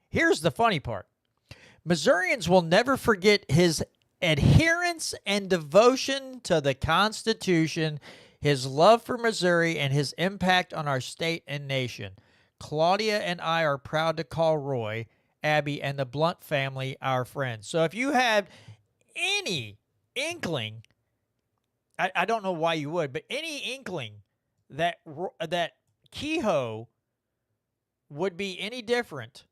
Here's the funny part. Missourians will never forget his adherence and devotion to the Constitution, his love for Missouri, and his impact on our state and nation. Claudia and I are proud to call Roy, Abby, and the Blunt family our friends. So if you have any inkling, I don't know why you would, but any inkling that Kehoe would be any different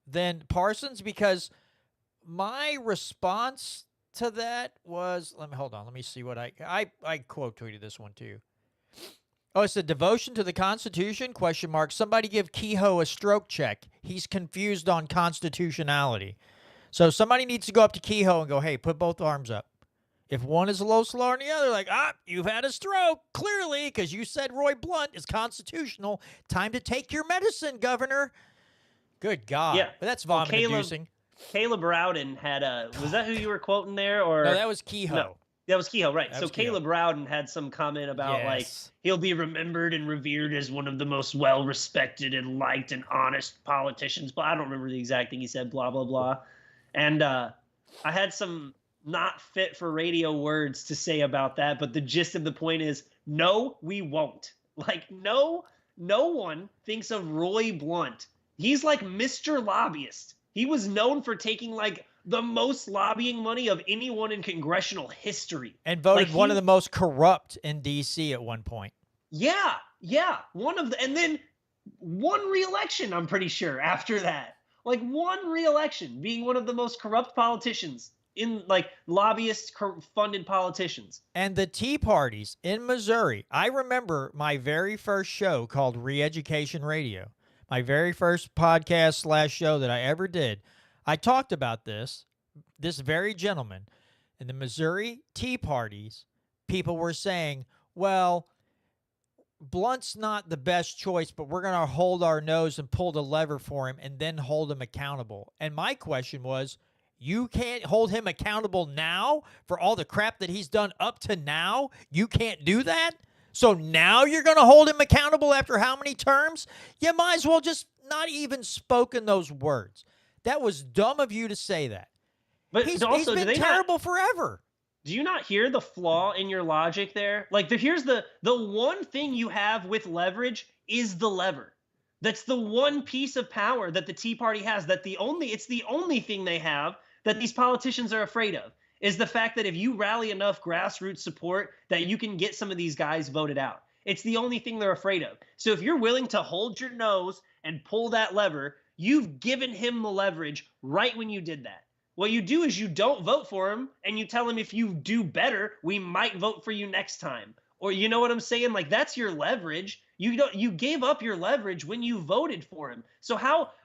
than Parsons, because my response to that was, let me see what I quote tweeted this one too. Oh, it's a devotion to the Constitution, ? Somebody give Kehoe a stroke check. He's confused on constitutionality. So somebody needs to go up to Kehoe and go, hey, put both arms up. If one is a little slower than the other, like, you've had a stroke, clearly, because you said Roy Blunt is constitutional. Time to take your medicine, Governor. Good God. Yeah. But that's vomit-inducing. Caleb Rowden had was that who you were quoting there? Or no, that was Kehoe. That was Kehoe, right? That So was Kehoe. Caleb Rowden had some comment about like Yes. he'll be remembered and revered as one of the most well-respected and liked and honest politicians. But I don't remember the exact thing he said. Blah blah blah. And I had some not fit for radio words to say about that, but the gist of the point is, no, we won't. Like, no one thinks of Roy Blunt. He's like Mr. Lobbyist. He was known for taking like the most lobbying money of anyone in congressional history. And voted Like, one of the most corrupt in D.C. at one point. Yeah. And then one re-election, I'm pretty sure, after that. Like, one re-election, being one of the most corrupt politicians in, like, lobbyist-funded politicians. And the Tea Parties in Missouri. I remember my very first show called Re-Education Radio. My very first podcast / show that I ever did. I talked about this very gentleman. In the Missouri Tea Parties, people were saying, well, Blunt's not the best choice, but we're going to hold our nose and pull the lever for him and then hold him accountable. And my question was, you can't hold him accountable now for all the crap that he's done up to now? You can't do that? So now you're going to hold him accountable after how many terms? You might as well just not even spoken those words. That was dumb of you to say that. But He's also, been terrible forever. Do you not hear the flaw in your logic there? Like, here's the one thing you have with leverage is the lever. That's the one piece of power that the Tea Party has. It's the only thing they have that these politicians are afraid of, is the fact that if you rally enough grassroots support that you can get some of these guys voted out. It's the only thing they're afraid of. So if you're willing to hold your nose and pull that lever, you've given him the leverage right when you did that. What you do is you don't vote for him, and you tell him, if you do better, we might vote for you next time. Or, you know what I'm saying? Like, that's your leverage. You gave up your leverage when you voted for him. So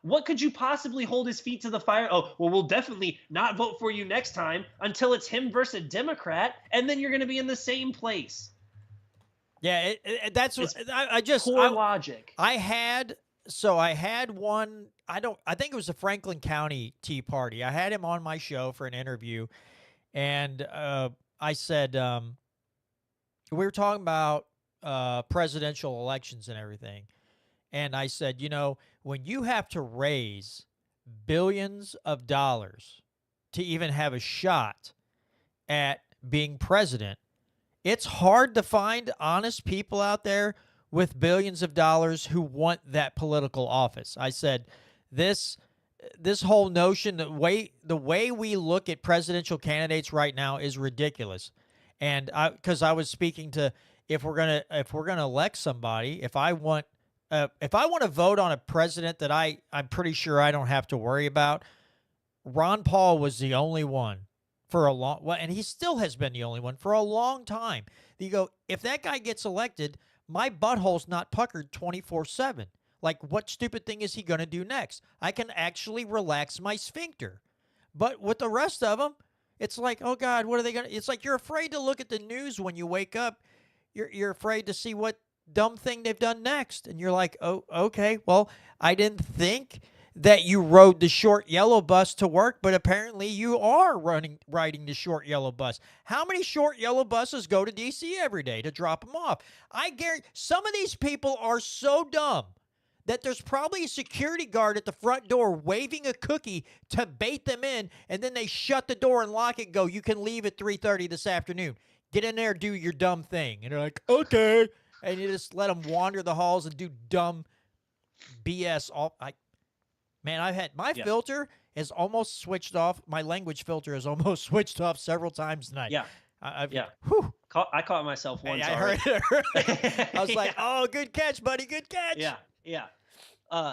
what could you possibly hold his feet to the fire? Oh, well, we'll definitely not vote for you next time until it's him versus a Democrat, and then you're going to be in the same place. Yeah, that's what I just poor logic. I had one. I think it was the Franklin County Tea Party. I had him on my show for an interview, and I said we were talking about presidential elections and everything, and I said, when you have to raise billions of dollars to even have a shot at being president, it's hard to find honest people out there with billions of dollars who want that political office. I said, this whole notion, the way we look at presidential candidates right now is ridiculous. And because I was speaking to, if we're gonna elect somebody, if I want to vote on a president that I'm pretty sure I don't have to worry about, Ron Paul was the only one for a long, well, and he still has been the only one for a long time. You go, if that guy gets elected, my butthole's not puckered 24/7. Like, what stupid thing is he going to do next? I can actually relax my sphincter. But with the rest of them, it's like, oh, God, what are they going to... It's like you're afraid to look at the news when you wake up. You're afraid to see what dumb thing they've done next. And you're like, oh, okay, well, I didn't think that you rode the short yellow bus to work, but apparently you are riding the short yellow bus. How many short yellow buses go to D.C. every day to drop them off? I guarantee some of these people are so dumb that there's probably a security guard at the front door waving a cookie to bait them in, and then they shut the door and lock it and go, you can leave at 3:30 this afternoon. Get in there, do your dumb thing. And they're like, okay. And you just let them wander the halls and do dumb BS. Man, I've had my filter is almost switched off. My language filter is almost switched off several times tonight. Yeah. Whew. I caught myself once. I heard it. I was like, oh, good catch, buddy. Good catch. Yeah.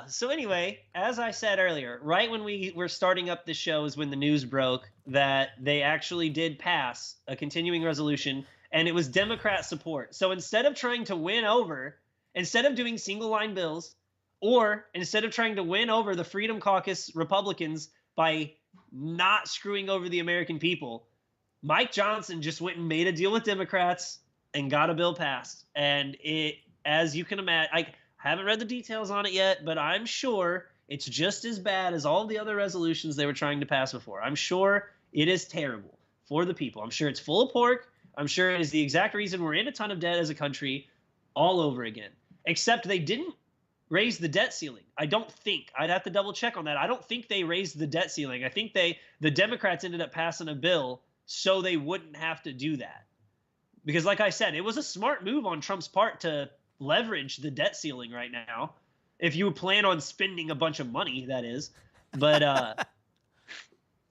So anyway, as I said earlier, right when we were starting up the show is when the news broke that they actually did pass a continuing resolution, and it was Democrat support. So instead of trying to win over, instead of doing single line bills, or instead of trying to win over the Freedom Caucus Republicans by not screwing over the American people, Mike Johnson just went and made a deal with Democrats and got a bill passed. And it, as you can imagine, I haven't read the details on it yet, but I'm sure it's just as bad as all the other resolutions they were trying to pass before. I'm sure it is terrible for the people. I'm sure it's full of pork. I'm sure it is the exact reason we're in a ton of debt as a country all over again. Except they didn't raise the debt ceiling. I don't think. I'd have to double check on that. I don't think they raised the debt ceiling. I think the Democrats ended up passing a bill so they wouldn't have to do that. Because like I said, it was a smart move on Trump's part to leverage the debt ceiling right now. If you plan on spending a bunch of money, that is. But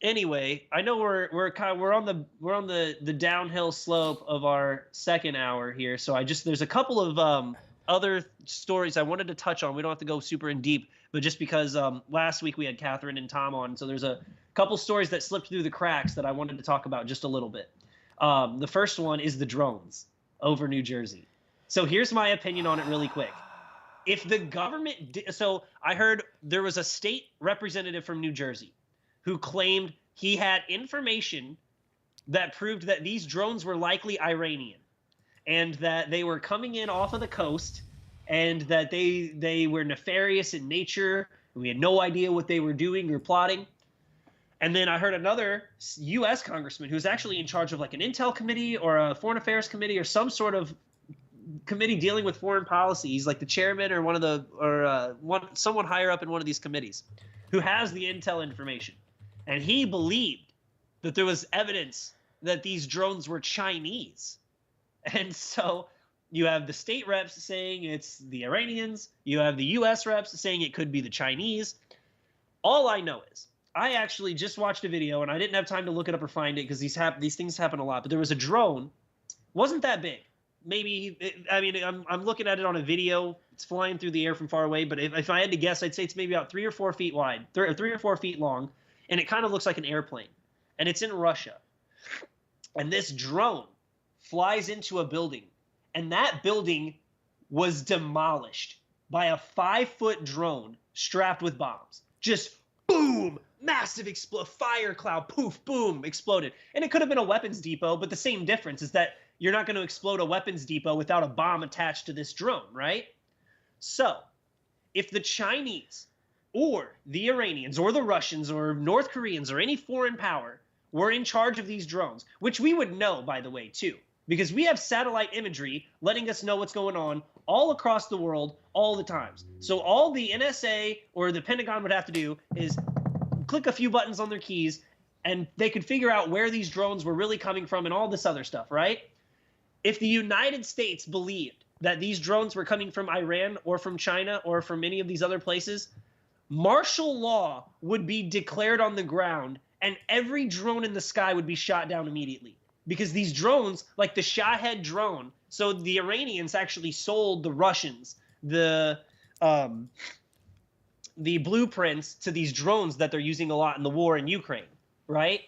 anyway, I know we're on the downhill slope of our second hour here. So there's a couple of other stories I wanted to touch on. We don't have to go super in deep, but just because last week we had Catherine and Tom on, so there's a couple stories that slipped through the cracks that I wanted to talk about just a little bit. The first one is the drones over New Jersey. So here's my opinion on it really quick. If the government so I heard there was a state representative from New Jersey who claimed he had information that proved that these drones were likely Iranian and that they were coming in off of the coast and that they were nefarious in nature. And we had no idea what they were doing or plotting. And then I heard another U.S. congressman who's actually in charge of like an intel committee or a foreign affairs committee or some sort of committee dealing with foreign policy. He's like the chairman or someone higher up in one of these committees who has the intel information. And he believed that there was evidence that these drones were Chinese. And so you have the state reps saying it's the Iranians. You have the U.S. reps saying it could be the Chinese. All I know is I actually just watched a video, and I didn't have time to look it up or find it because these things happen a lot. But there was a drone. Wasn't that big. I'm looking at it on a video. It's flying through the air from far away. But if I had to guess, I'd say it's maybe about 3 or 4 feet wide, 3 or 4 feet long. And it kind of looks like an airplane. And it's in Russia. And this drone flies into a building, and that building was demolished by a 5-foot drone strapped with bombs. Just boom, massive fire cloud, poof, boom, exploded. And it could have been a weapons depot, but the same difference is that you're not going to explode a weapons depot without a bomb attached to this drone, right? So, if the Chinese or the Iranians or the Russians or North Koreans or any foreign power were in charge of these drones, which we would know, by the way, too, because we have satellite imagery letting us know what's going on all across the world all the times. So all the NSA or the Pentagon would have to do is click a few buttons on their keys, and they could figure out where these drones were really coming from and all this other stuff, right? If the United States believed that these drones were coming from Iran or from China or from any of these other places, martial law would be declared on the ground, and every drone in the sky would be shot down immediately. Because these drones, like the Shahed drone, so the Iranians actually sold the Russians the blueprints to these drones that they're using a lot in the war in Ukraine, right?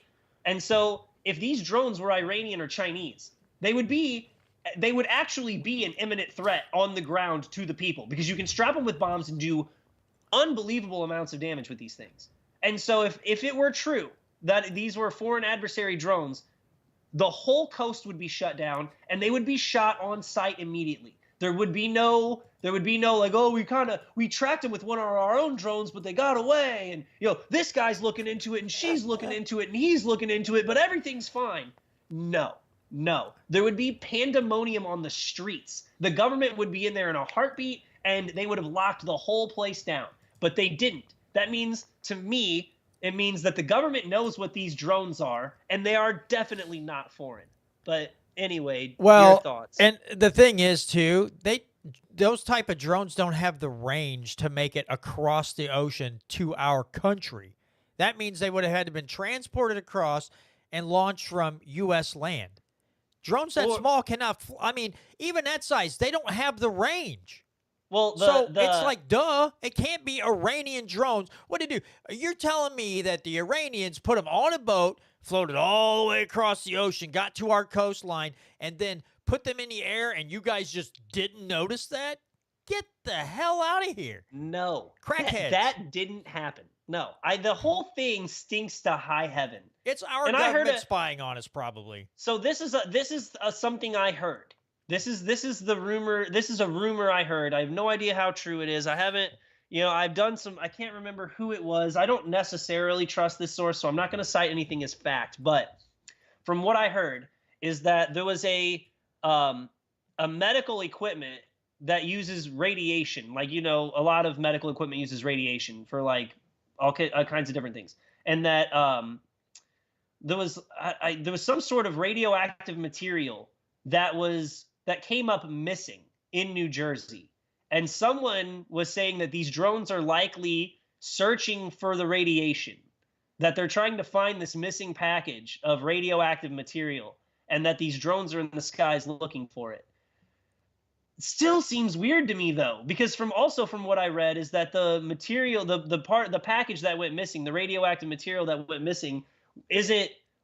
And so if these drones were Iranian or Chinese, they would actually be an imminent threat on the ground to the people, because you can strap them with bombs and do unbelievable amounts of damage with these things. And so if it were true that these were foreign adversary drones, the whole coast would be shut down and they would be shot on sight immediately. There would be no like, oh, we tracked them with one of our own drones, but they got away. And, this guy's looking into it and she's looking into it and he's looking into it, but everything's fine. No. There would be pandemonium on the streets. The government would be in there in a heartbeat and they would have locked the whole place down. But they didn't. That means, to me, it means that the government knows what these drones are, and they are definitely not foreign. But anyway, your thoughts. And the thing is, too, those type of drones don't have the range to make it across the ocean to our country. That means they would have had to been transported across and launched from U.S. land. Drones that small cannot, even that size, they don't have the range. Well, it's like, duh, it can't be Iranian drones. What did they do? You're telling me that the Iranians put them on a boat, floated all the way across the ocean, got to our coastline, and then put them in the air, and you guys just didn't notice that? Get the hell out of here. No. Crackheads. That didn't happen. No. The whole thing stinks to high heaven. It's our government spying on us, probably. So this is something I heard. This is the rumor. This is a rumor I heard. I have no idea how true it is. I haven't, I've done some, I can't remember who it was. I don't necessarily trust this source, so I'm not going to cite anything as fact. But from what I heard, is that there was a medical equipment that uses radiation. Like, you know, a lot of medical equipment uses radiation for like all kinds of different things. And that there was some sort of radioactive material that came up missing in New Jersey. And someone was saying that these drones are likely searching for the radiation, that they're trying to find this missing package of radioactive material, and that these drones are in the skies looking for it. Still seems weird to me though, because from what I read is that the material, the package that went missing, the radioactive material that went missing,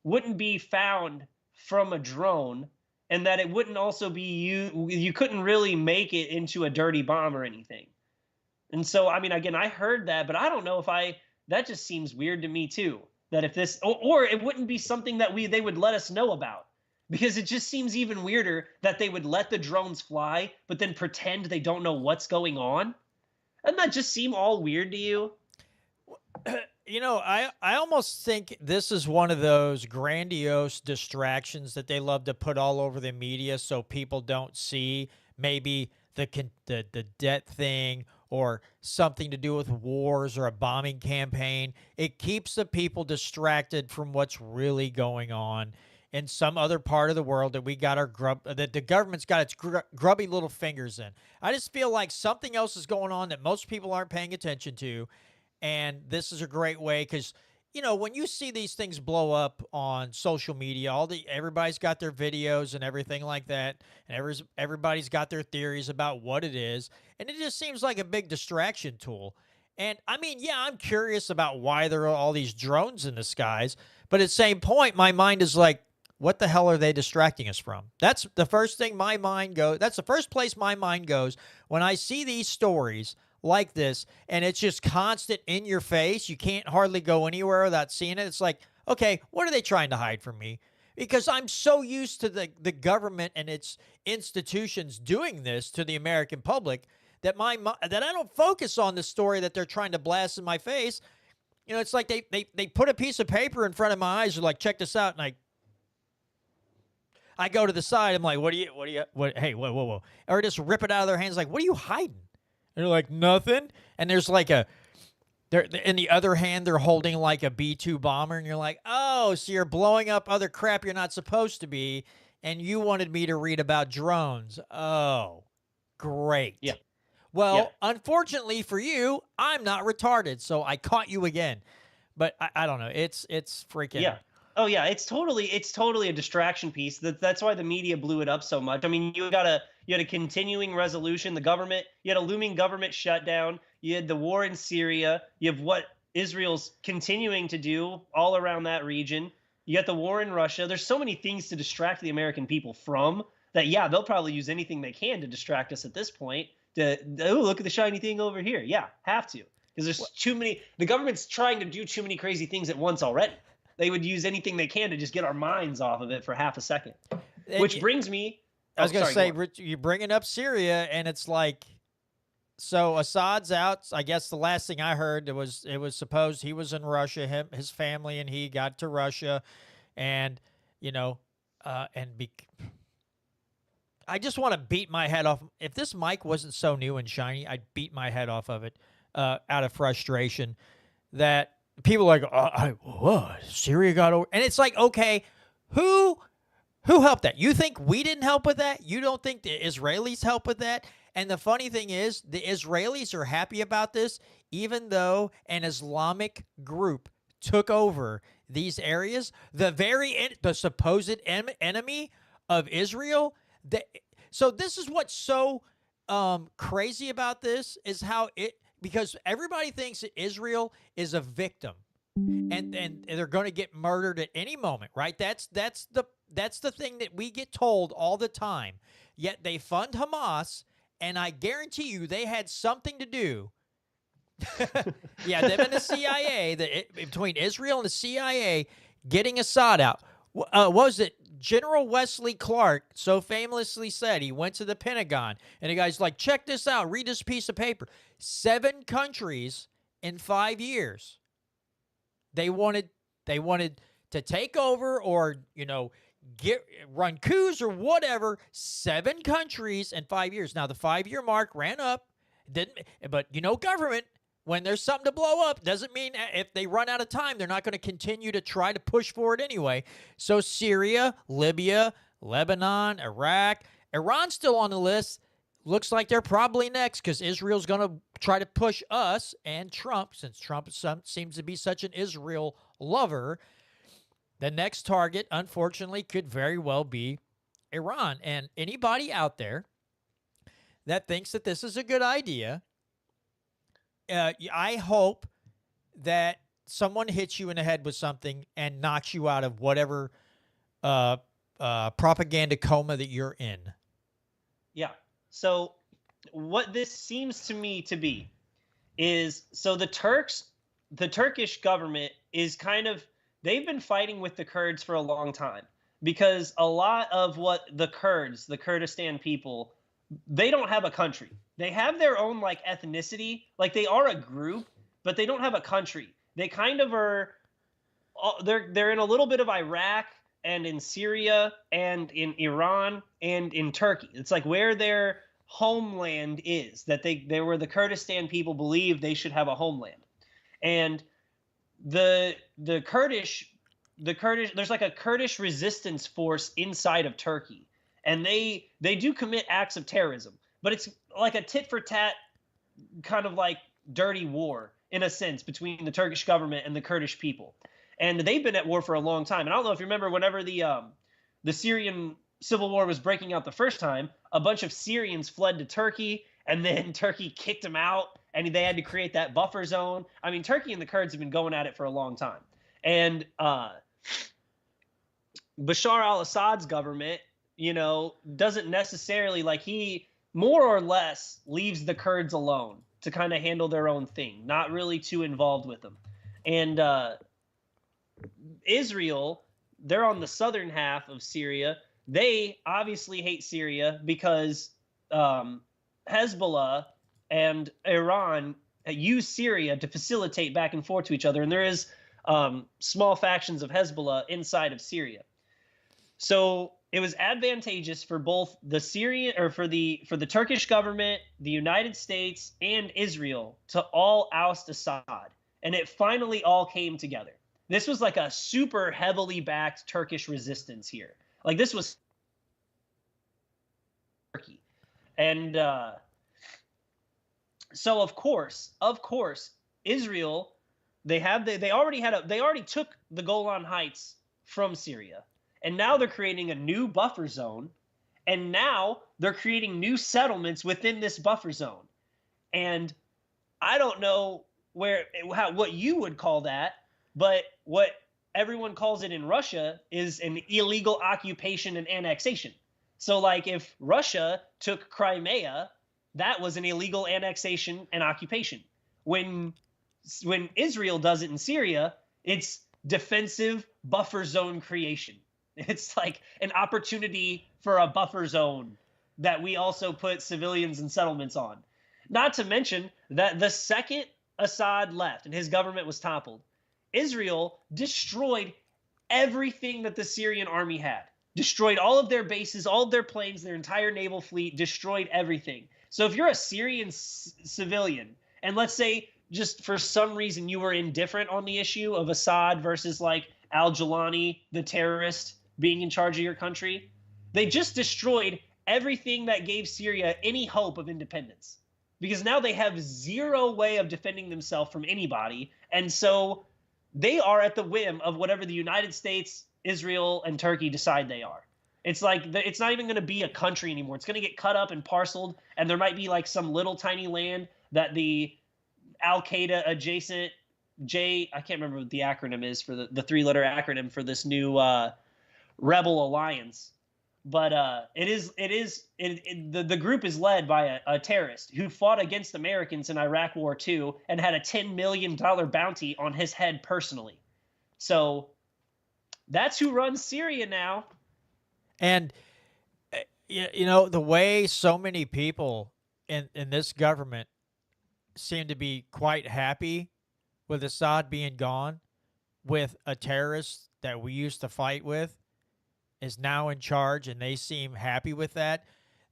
wouldn't be found from a drone, and that it wouldn't also be you couldn't really make it into a dirty bomb or anything. And so, I mean, again, I heard that, but I don't know if that just seems weird to me too. That if this, or it wouldn't be something that they would let us know about. Because it just seems even weirder that they would let the drones fly, but then pretend they don't know what's going on. Doesn't that just seem all weird to you? You know, I almost think this is one of those grandiose distractions that they love to put all over the media so people don't see maybe the debt thing or something to do with wars or a bombing campaign. It keeps the people distracted from what's really going on in some other part of the world that we got that the government's got its grubby little fingers in. I just feel like something else is going on that most people aren't paying attention to, and this is a great way because, you know, when you see these things blow up on social media, everybody's got their videos and everything like that, and everybody's got their theories about what it is, and it just seems like a big distraction tool. And I mean, yeah, I'm curious about why there are all these drones in the skies, but at the same point, my mind is like, what the hell are they distracting us from? That's the first thing my mind goes. That's the first place my mind goes when I see these stories like this, and it's just constant in your face. You can't hardly go anywhere without seeing it. It's like, okay, what are they trying to hide from me? Because I'm so used to the government and its institutions doing this to the American public that that I don't focus on the story that they're trying to blast in my face. You know, it's like they put a piece of paper in front of my eyes. They're like, check this out, and I go to the side. I'm like, hey, whoa. Or just rip it out of their hands. Like, what are you hiding? And they're like, nothing. And there's like in the other hand, they're holding like a B-2 bomber. And you're like, oh, so you're blowing up other crap you're not supposed to be. And you wanted me to read about drones. Oh, great. Yeah. Well, unfortunately for you, I'm not retarded. So I caught you again. But I don't know. It's freaking. Yeah. Oh yeah, it's totally a distraction piece. That's why the media blew it up so much. I mean, you had a continuing resolution. You had a looming government shutdown. You had the war in Syria. You have what Israel's continuing to do all around that region. You got the war in Russia. There's so many things to distract the American people from that. Yeah, they'll probably use anything they can to distract us at this point. Look at the shiny thing over here. Yeah, have to, because there's too many. The government's trying to do too many crazy things at once already. They would use anything they can to just get our minds off of it for half a second. Which brings me... I was going to say, Rich, you're bringing up Syria, and it's like... So Assad's out. I guess the last thing I heard, it was supposed he was in Russia. His family and he got to Russia. And, you know... I just want to beat my head off. If this mic wasn't so new and shiny, I'd beat my head off of it out of frustration that... People are like, what? Syria got over, and it's like, okay, who helped that? You think we didn't help with that? You don't think the Israelis helped with that? And the funny thing is, the Israelis are happy about this, even though an Islamic group took over these areas. The supposed enemy of Israel. So this is what's so crazy about this is how because everybody thinks that Israel is a victim and they're going to get murdered at any moment, right? That's the thing that we get told all the time. Yet they fund Hamas, and I guarantee you they had something to do. Yeah, them and the CIA, between Israel and the CIA getting Assad out. What was it? General Wesley Clark so famously said, he went to the Pentagon, and the guy's like, check this out, read this piece of paper. 7 countries in 5 years. They wanted to take over or, you know, run coups or whatever. 7 countries in 5 years. Now the 5-year mark ran up, didn't, but government, when there's something to blow up, doesn't mean if they run out of time, they're not going to continue to try to push for it anyway. So Syria, Libya, Lebanon, Iraq, Iran's still on the list. Looks like they're probably next because Israel's going to try to push us and Trump, since Trump seems to be such an Israel lover. The next target, unfortunately, could very well be Iran. And anybody out there that thinks that this is a good idea, I hope that someone hits you in the head with something and knocks you out of whatever propaganda coma that you're in. Yeah. So what this seems to me to be is, so the Turkish government is kind of, they've been fighting with the Kurds for a long time, because a lot of what the Kurds, the Kurdistan people, they don't have a country. They have their own like ethnicity, like they are a group, but they don't have a country. They kind of are, they're in a little bit of Iraq and in Syria and in Iran and in Turkey. It's like where their homeland is, that they were, the Kurdistan people believe they should have a homeland. And the Kurdish, there's like a Kurdish resistance force inside of Turkey. And they do commit acts of terrorism, but it's like a tit for tat kind of like dirty war in a sense between the Turkish government and the Kurdish people. And they've been at war for a long time. And I don't know if you remember, whenever the Syrian civil war was breaking out the first time, a bunch of Syrians fled to Turkey, and then Turkey kicked them out, and they had to create that buffer zone. I mean, Turkey and the Kurds have been going at it for a long time. And Bashar al-Assad's government, doesn't necessarily, like, he more or less leaves the Kurds alone to kind of handle their own thing, not really too involved with them. And Israel, they're on the southern half of Syria. They obviously hate Syria because Hezbollah and Iran use Syria to facilitate back and forth to each other. And there is small factions of Hezbollah inside of Syria. So it was advantageous for both the Syrian, or for the Turkish government, the United States, and Israel to all oust Assad. And it finally all came together. This was like a super heavily backed Turkish resistance here. Like, this was Turkey. And so of course, Israel, they already took the Golan Heights from Syria. And now they're creating a new buffer zone. And now they're creating new settlements within this buffer zone. And I don't know what you would call that, but what everyone calls it in Russia is an illegal occupation and annexation. So, like, if Russia took Crimea, that was an illegal annexation and occupation. When Israel does it in Syria, it's defensive buffer zone creation. It's like an opportunity for a buffer zone that we also put civilians and settlements on. Not to mention that the second Assad left and his government was toppled, Israel destroyed everything that the Syrian army had. Destroyed all of their bases, all of their planes, their entire naval fleet, destroyed everything. So if you're a Syrian civilian, and let's say just for some reason you were indifferent on the issue of Assad versus like al-Jawlani, the terrorist, being in charge of your country, they just destroyed everything that gave Syria any hope of independence. Because now they have zero way of defending themselves from anybody. And so they are at the whim of whatever the United States, Israel, and Turkey decide they are. It's like, it's not even going to be a country anymore. It's going to get cut up and parceled, and there might be like some little tiny land that the Al-Qaeda adjacent I can't remember what the acronym is for the 3-letter acronym for this new rebel alliance. But the group is led by a terrorist who fought against Americans in Iraq War II and had a $10 million bounty on his head personally. So that's who runs Syria now. And, the way so many people in this government seem to be quite happy with Assad being gone, with a terrorist that we used to fight with, is now in charge and they seem happy with that,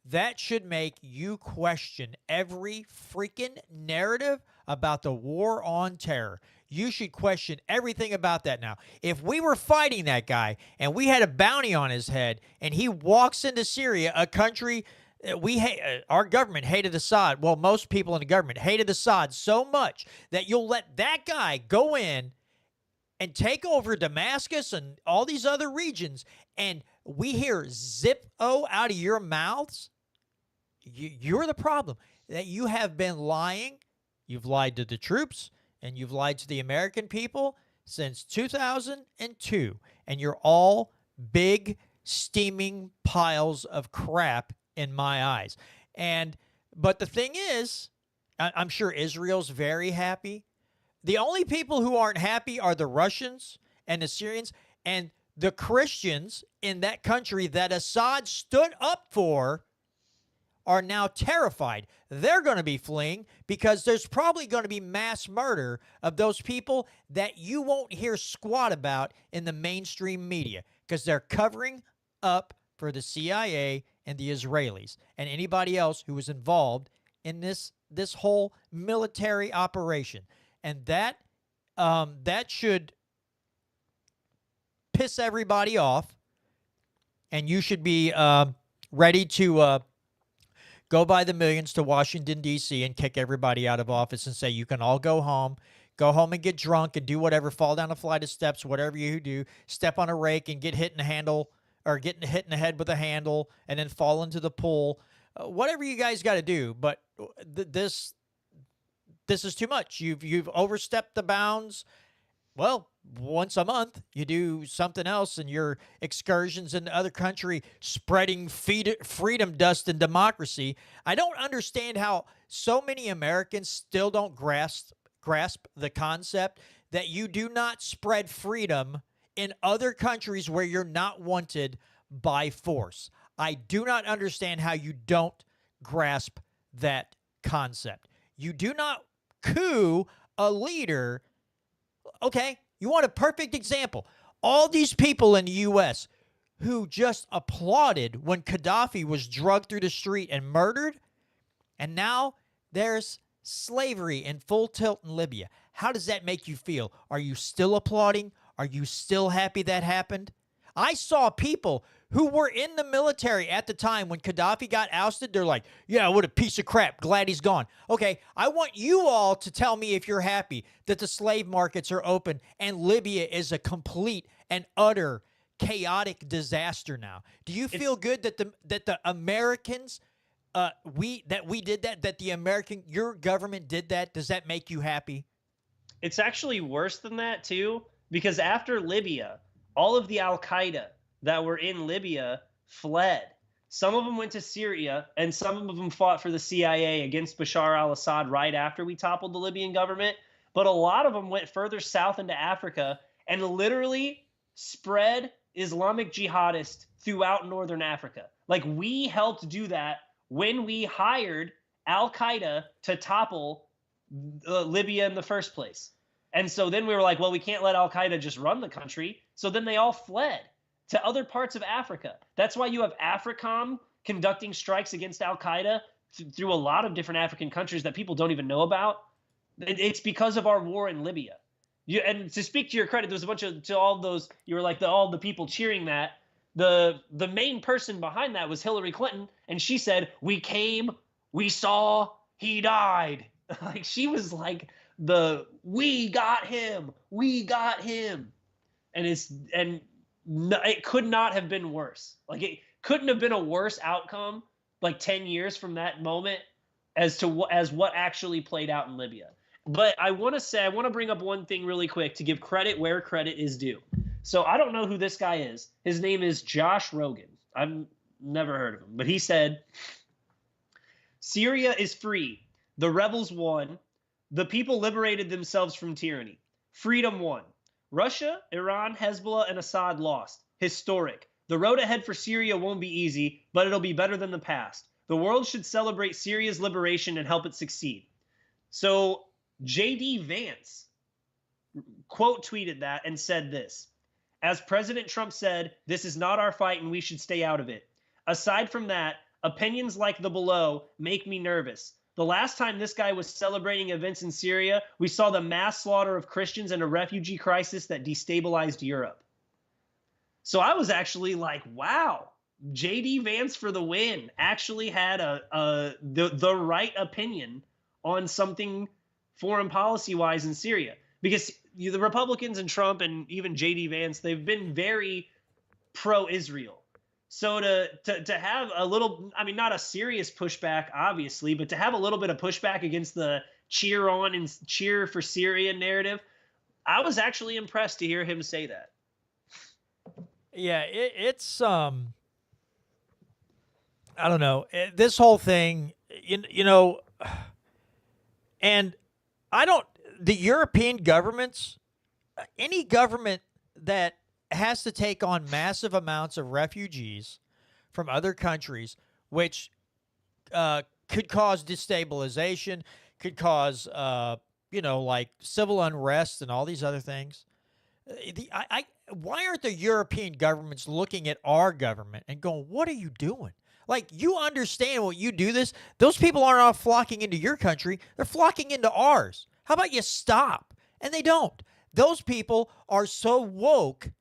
that should make you question every freaking narrative about the war on terror. You should question everything about that now. If we were fighting that guy and we had a bounty on his head and he walks into Syria, a country our government hated Assad. Well, most people in the government hated Assad so much that you'll let that guy go in and take over Damascus and all these other regions, and we hear Zippo out of your mouths? You're the problem. That you have been lying. You've lied to the troops, and you've lied to the American people since 2002, and you're all big, steaming piles of crap in my eyes. But the thing is, I'm sure Israel's very happy. The only people who aren't happy are the Russians and the Syrians and the Christians in that country that Assad stood up for are now terrified. They're going to be fleeing because there's probably going to be mass murder of those people that you won't hear squat about in the mainstream media because they're covering up for the CIA and the Israelis and anybody else who was involved in this whole military operation. And that should piss everybody off, and you should be ready to go by the millions to Washington, D.C. and kick everybody out of office and say you can all go home and get drunk and do whatever, fall down a flight of steps, whatever you do, step on a rake and get hit in the handle or get hit in the head with a handle and then fall into the pool. Whatever you guys got to do, but this is too much. You've overstepped the bounds. Well, once a month, you do something else in your excursions in the other country, spreading freedom dust and democracy. I don't understand how so many Americans still don't grasp the concept that you do not spread freedom in other countries where you're not wanted by force. I do not understand how you don't grasp that concept. You do not coup a leader. Okay, you want a perfect example. All these people in the U.S. who just applauded when Gaddafi was drugged through the street and murdered, and now there's slavery in full tilt in Libya. How does that make you feel? Are you still applauding? Are you still happy that happened? I saw people who were in the military at the time when Gaddafi got ousted. They're like, yeah, what a piece of crap. Glad he's gone. Okay, I want you all to tell me if you're happy that the slave markets are open and Libya is a complete and utter chaotic disaster now. Do you feel good that the Americans, we did that, your government did that? Does that make you happy? It's actually worse than that, too, because after Libya, all of the Al-Qaeda that were in Libya fled. Some of them went to Syria, and some of them fought for the CIA against Bashar al-Assad right after we toppled the Libyan government. But a lot of them went further south into Africa and literally spread Islamic jihadists throughout northern Africa. Like, we helped do that when we hired Al-Qaeda to topple Libya in the first place. And so then we were like, well, we can't let Al-Qaeda just run the country. So then they all fled to other parts of Africa. That's why you have AFRICOM conducting strikes against Al-Qaeda through a lot of different African countries that people don't even know about. It's because of our war in Libya. And to speak to your credit, there was a bunch of, to all those, you were like all the people cheering that. The main person behind that was Hillary Clinton, and she said, we came, we saw, he died. Like, she was like, we got him. And it could not have been worse. Like, it couldn't have been a worse outcome, like 10 years from that moment, as what actually played out in Libya. But I want to bring up one thing really quick to give credit where credit is due. So I don't know who this guy is. His name is Josh Rogan. I've never heard of him, but he said, Syria is free. The rebels won. The people liberated themselves from tyranny. Freedom won. Russia, Iran, Hezbollah, and Assad lost. Historic. The road ahead for Syria won't be easy, but it'll be better than the past. The world should celebrate Syria's liberation and help it succeed. So J.D. Vance quote tweeted that and said this: As President Trump said, this is not our fight and we should stay out of it. Aside from that, opinions like the below make me nervous. The last time this guy was celebrating events in Syria, we saw the mass slaughter of Christians and a refugee crisis that destabilized Europe. So I was actually like, wow, J.D. Vance for the win actually had the right opinion on something foreign policy wise in Syria, because the Republicans and Trump and even J.D. Vance, they've been very pro-Israel. So to have a little, I mean, not a serious pushback, obviously, but to have a little bit of pushback against the cheer on and cheer for Syria narrative, I was actually impressed to hear him say that. Yeah, it's I don't know. This whole thing, you know, and I don't, the European governments, any government that has to take on massive amounts of refugees from other countries, which could cause destabilization, could cause, like civil unrest and all these other things. Why aren't the European governments looking at our government and going, what are you doing? Like, you understand what you do this? Those people aren't all flocking into your country. They're flocking into ours. How about you stop? And they don't. Those people are so woke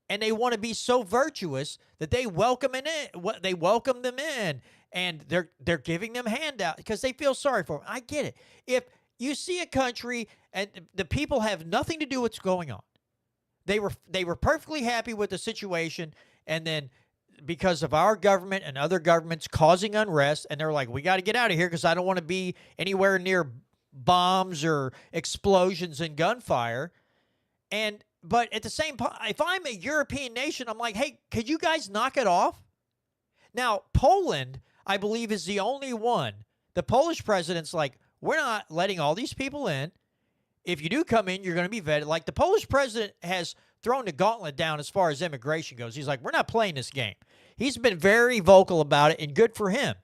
and they want to be so virtuous that they welcome them in, and they're giving them handouts because they feel sorry for them. I get it. If you see a country and the people have nothing to do with what's going on, they were perfectly happy with the situation, and then because of our government and other governments causing unrest, and they're like, we got to get out of here because I don't want to be anywhere near bombs or explosions and gunfire. But at the same time, if I'm a European nation, I'm like, hey, could you guys knock it off? Now, Poland, I believe, is the only one. The Polish president's like, we're not letting all these people in. If you do come in, you're going to be vetted. Like, the Polish president has thrown the gauntlet down as far as immigration goes. He's like, we're not playing this game. He's been very vocal about it, and good for him.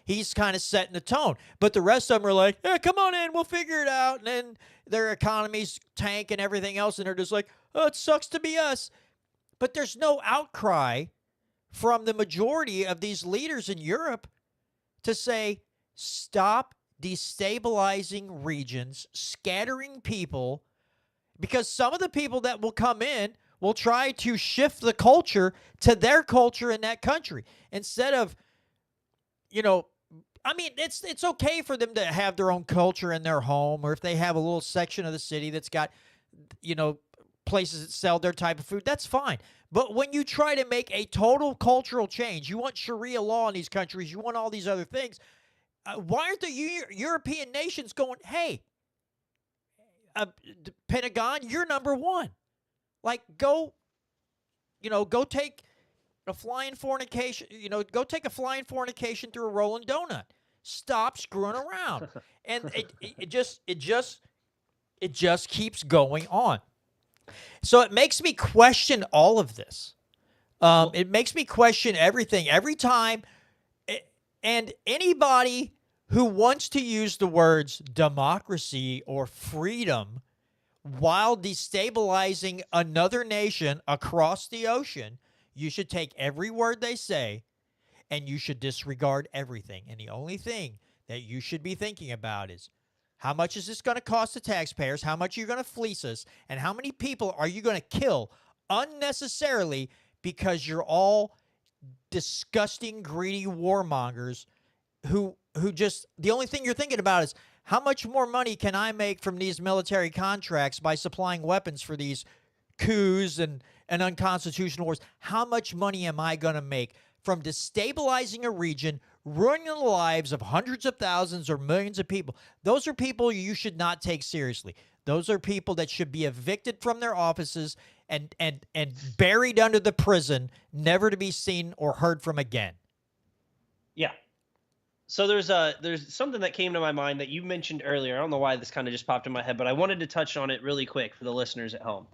He's kind of setting the tone. But the rest of them are like, yeah, come on in, we'll figure it out. And then their economies tank and everything else, and they're just like, oh, it sucks to be us. But there's no outcry from the majority of these leaders in Europe to say, stop destabilizing regions, scattering people, because some of the people that will come in will try to shift the culture to their culture in that country instead of, I mean, it's okay for them to have their own culture in their home, or if they have a little section of the city that's got, places that sell their type of food, that's fine. But when you try to make a total cultural change, you want Sharia law in these countries, you want all these other things, why aren't the European nations going, hey, Pentagon, you're number one. Like, go take a flying fornication, go take a flying fornication through a rolling donut. Stop screwing around. And it just keeps going on. So it makes me question all of this. It makes me question everything every time. And anybody who wants to use the words democracy or freedom while destabilizing another nation across the ocean, you should take every word they say and you should disregard everything. And the only thing that you should be thinking about is, how much is this going to cost the taxpayers? How much are you going to fleece us? And how many people are you going to kill unnecessarily because you're all disgusting, greedy warmongers who just, the only thing you're thinking about is, how much more money can I make from these military contracts by supplying weapons for these coups and unconstitutional wars? How much money am I going to make from destabilizing a region, ruining the lives of hundreds of thousands or millions of people? Those are people you should not take seriously. Those are people that should be evicted from their offices and buried under the prison, never to be seen or heard from again. Yeah. So there's something that came to my mind that you mentioned earlier. I don't know why this kind of just popped in my head, but I wanted to touch on it really quick for the listeners at home.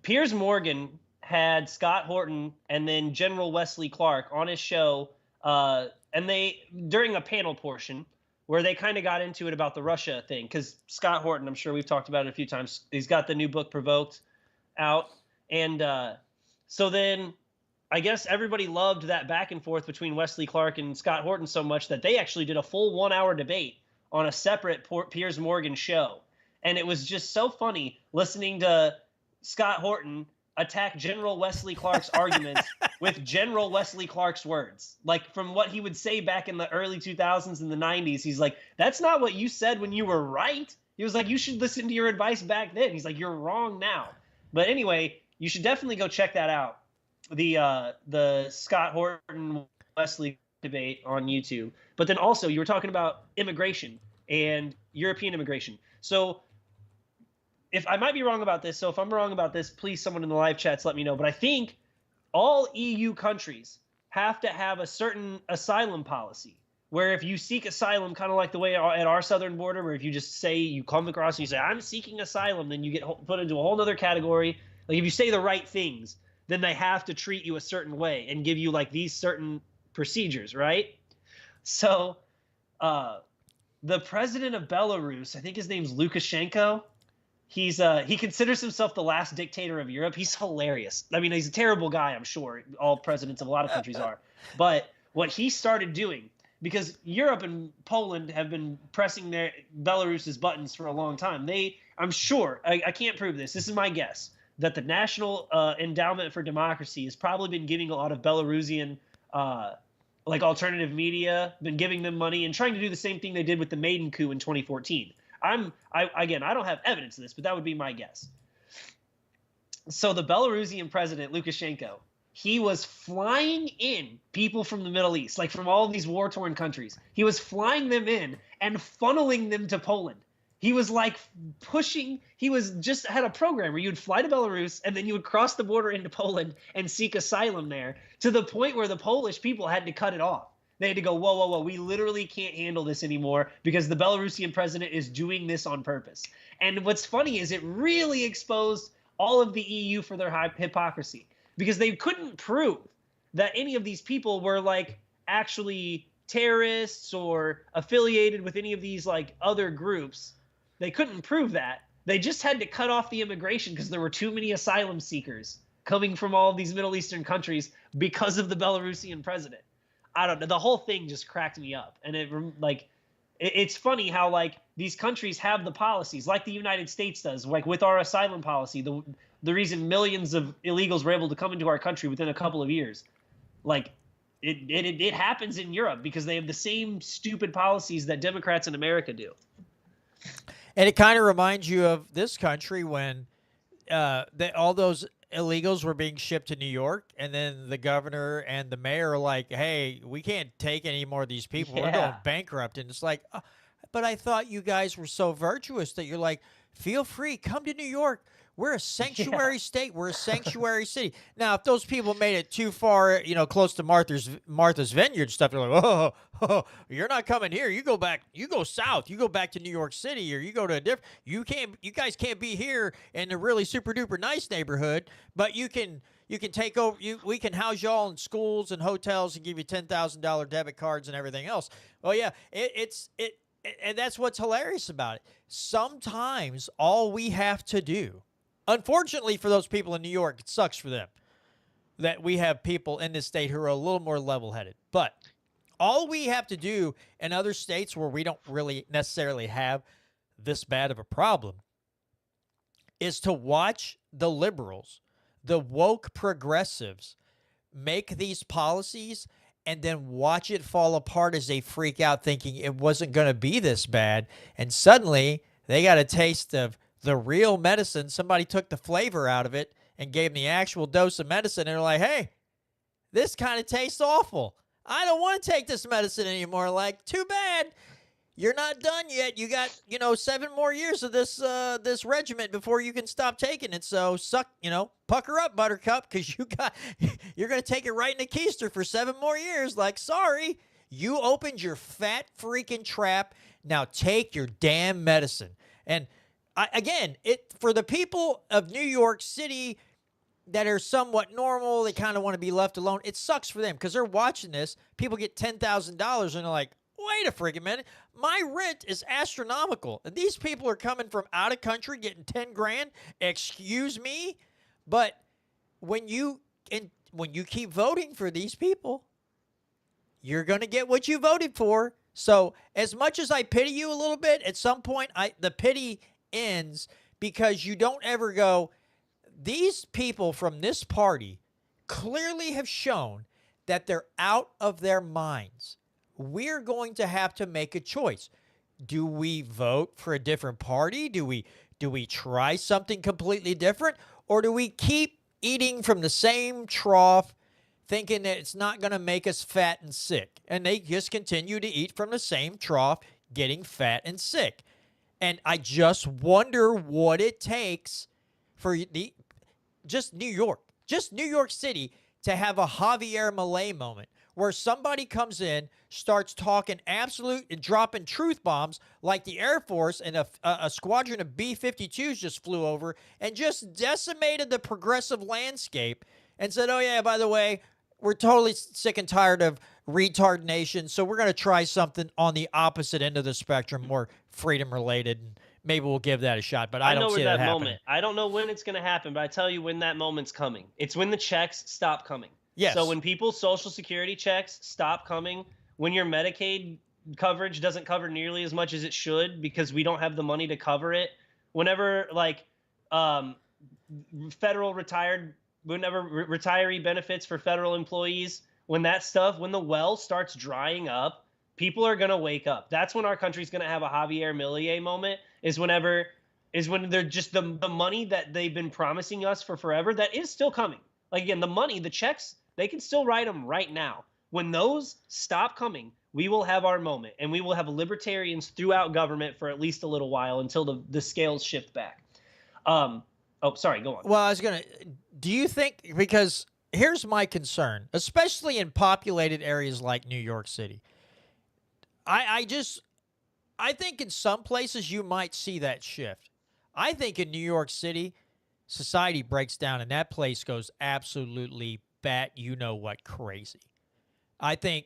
Piers Morgan had Scott Horton and then General Wesley Clark on his show, and they, during a panel portion where they kind of got into it about the Russia thing, because Scott Horton, I'm sure we've talked about it a few times, he's got the new book Provoked out, And so then I guess everybody loved that back and forth between Wesley Clark and Scott Horton so much that they actually did a full 1 hour debate on a separate Piers Morgan show. And it was just so funny listening to Scott Horton attack General Wesley Clark's arguments with General Wesley Clark's words. Like from what he would say back in the early 2000s and the 90s, he's like, that's not what you said when you were right. He was like, you should listen to your advice back then. He's like, you're wrong now. But anyway, you should definitely go check that out. The Scott Horton Wesley debate on YouTube. But then also you were talking about immigration and European immigration. So if I might be wrong about this, so if I'm wrong about this, please someone in the live chats let me know. But I think all EU countries have to have a certain asylum policy where if you seek asylum, kind of like the way at our southern border, where if you just say you come across and you say, I'm seeking asylum, then you get put into a whole other category. Like if you say the right things, then they have to treat you a certain way and give you like these certain procedures, right? So the president of Belarus, I think his name's Lukashenko. He considers himself the last dictator of Europe. He's hilarious. I mean, he's a terrible guy, I'm sure. All presidents of a lot of countries are. But what he started doing, because Europe and Poland have been pressing their Belarus's buttons for a long time. I'm sure, I can't prove this. This is my guess, that the National Endowment for Democracy has probably been giving a lot of Belarusian like alternative media, been giving them money and trying to do the same thing they did with the Maidan coup in 2014. I don't have evidence of this, but that would be my guess. So the Belarusian president, Lukashenko, he was flying in people from the Middle East, like from all of these war-torn countries. He was flying them in and funneling them to Poland. He was like he was just had a program where you'd fly to Belarus and then you would cross the border into Poland and seek asylum there, to the point where the Polish people had to cut it off. They had to go, whoa, whoa, whoa, we literally can't handle this anymore because the Belarusian president is doing this on purpose. And what's funny is it really exposed all of the EU for their hypocrisy, because they couldn't prove that any of these people were like actually terrorists or affiliated with any of these like other groups. They couldn't prove that. They just had to cut off the immigration because there were too many asylum seekers coming from all of these Middle Eastern countries because of the Belarusian president. I don't know. The whole thing just cracked me up. And it's funny how like these countries have the policies like the United States does, like with our asylum policy, the reason millions of illegals were able to come into our country within a couple of years. Like it happens in Europe because they have the same stupid policies that Democrats in America do. And it kind of reminds you of this country when all those illegals were being shipped to New York, and then the governor and the mayor are like, hey, we can't take any more of these people. Yeah. We're going bankrupt. And it's like, but I thought you guys were so virtuous that you're like, feel free, come to New York. We're a sanctuary state. We're a sanctuary city. Now, if those people made it too far, close to Martha's Vineyard stuff, they're like, oh, you're not coming here. You go back. You go south. You go back to New York City, or you go to a different. You guys can't be here in a really super duper nice neighborhood, but you can take over. We can house y'all in schools and hotels and give you $10,000 debit cards and everything else. Oh yeah, and that's what's hilarious about it. Sometimes all we have to do. Unfortunately for those people in New York, it sucks for them that we have people in this state who are a little more level-headed. But all we have to do in other states where we don't really necessarily have this bad of a problem is to watch the liberals, the woke progressives, make these policies and then watch it fall apart as they freak out thinking it wasn't going to be this bad. And suddenly they got a taste of the real medicine. Somebody took the flavor out of it and gave them the actual dose of medicine. And they're like, hey, this kind of tastes awful. I don't want to take this medicine anymore. Like, too bad. You're not done yet. You got, 7 more years of this regiment before you can stop taking it. So pucker up, Buttercup, because you're going to take it right in the keister for 7 more years. Like, sorry, you opened your fat freaking trap. Now take your damn medicine. And for the people of New York City that are somewhat normal, they kind of want to be left alone. It sucks for them because they're watching this. People get $10,000 and they're like, wait a freaking minute. My rent is astronomical. And these people are coming from out of country getting 10 grand. Excuse me? But when you keep voting for these people, you're going to get what you voted for. So as much as I pity you a little bit, at some point the pity ends, because you don't ever go, these people from this party clearly have shown that they're out of their minds. We're going to have to make a choice. Do we vote for a different party? Do we try something completely different? Or do we keep eating from the same trough, thinking that it's not going to make us fat and sick? And they just continue to eat from the same trough, getting fat and sick. And I just wonder what it takes for just New York City, to have a Javier Milei moment where somebody comes in, starts talking absolute and dropping truth bombs like the Air Force and a squadron of B-52s just flew over and just decimated the progressive landscape and said, oh, yeah, by the way, we're totally sick and tired of retard nation, so we're going to try something on the opposite end of the spectrum, more freedom-related, and maybe we'll give that a shot, but I don't see that happening. Moment. I don't know when it's going to happen, but I tell you when that moment's coming. It's when the checks stop coming. Yes. So when people's Social Security checks stop coming, when your Medicaid coverage doesn't cover nearly as much as it should because we don't have the money to cover it, whenever retiree benefits for federal employees, when the well starts drying up, people are going to wake up. That's when our country's going to have a Javier Milei moment, is when they're just the money that they've been promising us for forever, that is still coming. Like, again, the money, the checks, they can still write them right now. When those stop coming, we will have our moment, and we will have libertarians throughout government for at least a little while until the scales shift back. Sorry, go on. Well, do you think, because here's my concern, especially in populated areas like New York City, I think in some places you might see that shift. I think in New York City, society breaks down and that place goes absolutely bat you-know-what crazy. I think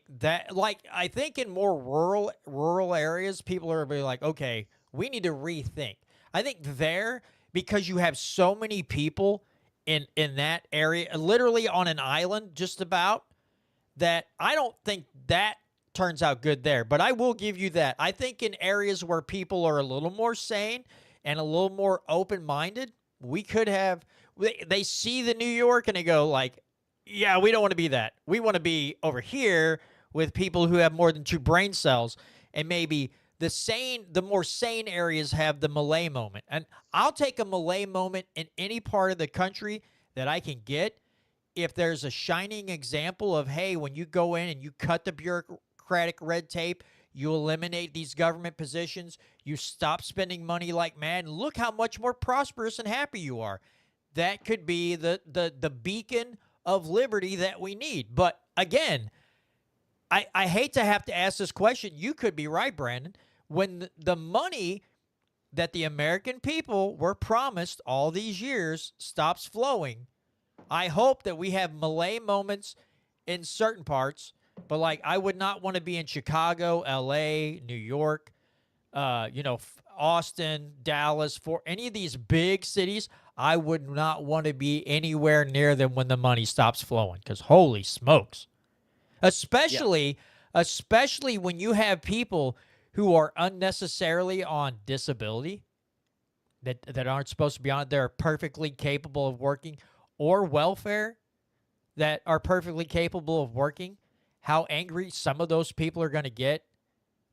in more rural areas, people are going to be like, okay, we need to rethink. I think there, because you have so many people in that area, literally on an island just about, that I don't think that turns out good there. But I will give you that. I think in areas where people are a little more sane and a little more open-minded, we could have, they see the New York and they go like, yeah, we don't want to be that. We want to be over here with people who have more than 2 brain cells, and maybe the more sane areas have the Malay moment. And I'll take a Malay moment in any part of the country that I can get if there's a shining example of, hey, when you go in and you cut the bureaucratic red tape, you eliminate these government positions, you stop spending money like mad, and look how much more prosperous and happy you are. That could be the beacon of liberty that we need. But again, I hate to have to ask this question. You could be right, Brandon. When the money that the American people were promised all these years stops flowing, I hope that we have Malay moments in certain parts. But like, I would not want to be in Chicago, LA, New York, Austin, Dallas, for any of these big cities. I would not want to be anywhere near them when the money stops flowing, because holy smokes. Especially when you have people who are unnecessarily on disability, that aren't supposed to be on it, they're perfectly capable of working, or welfare that are perfectly capable of working, how angry some of those people are going to get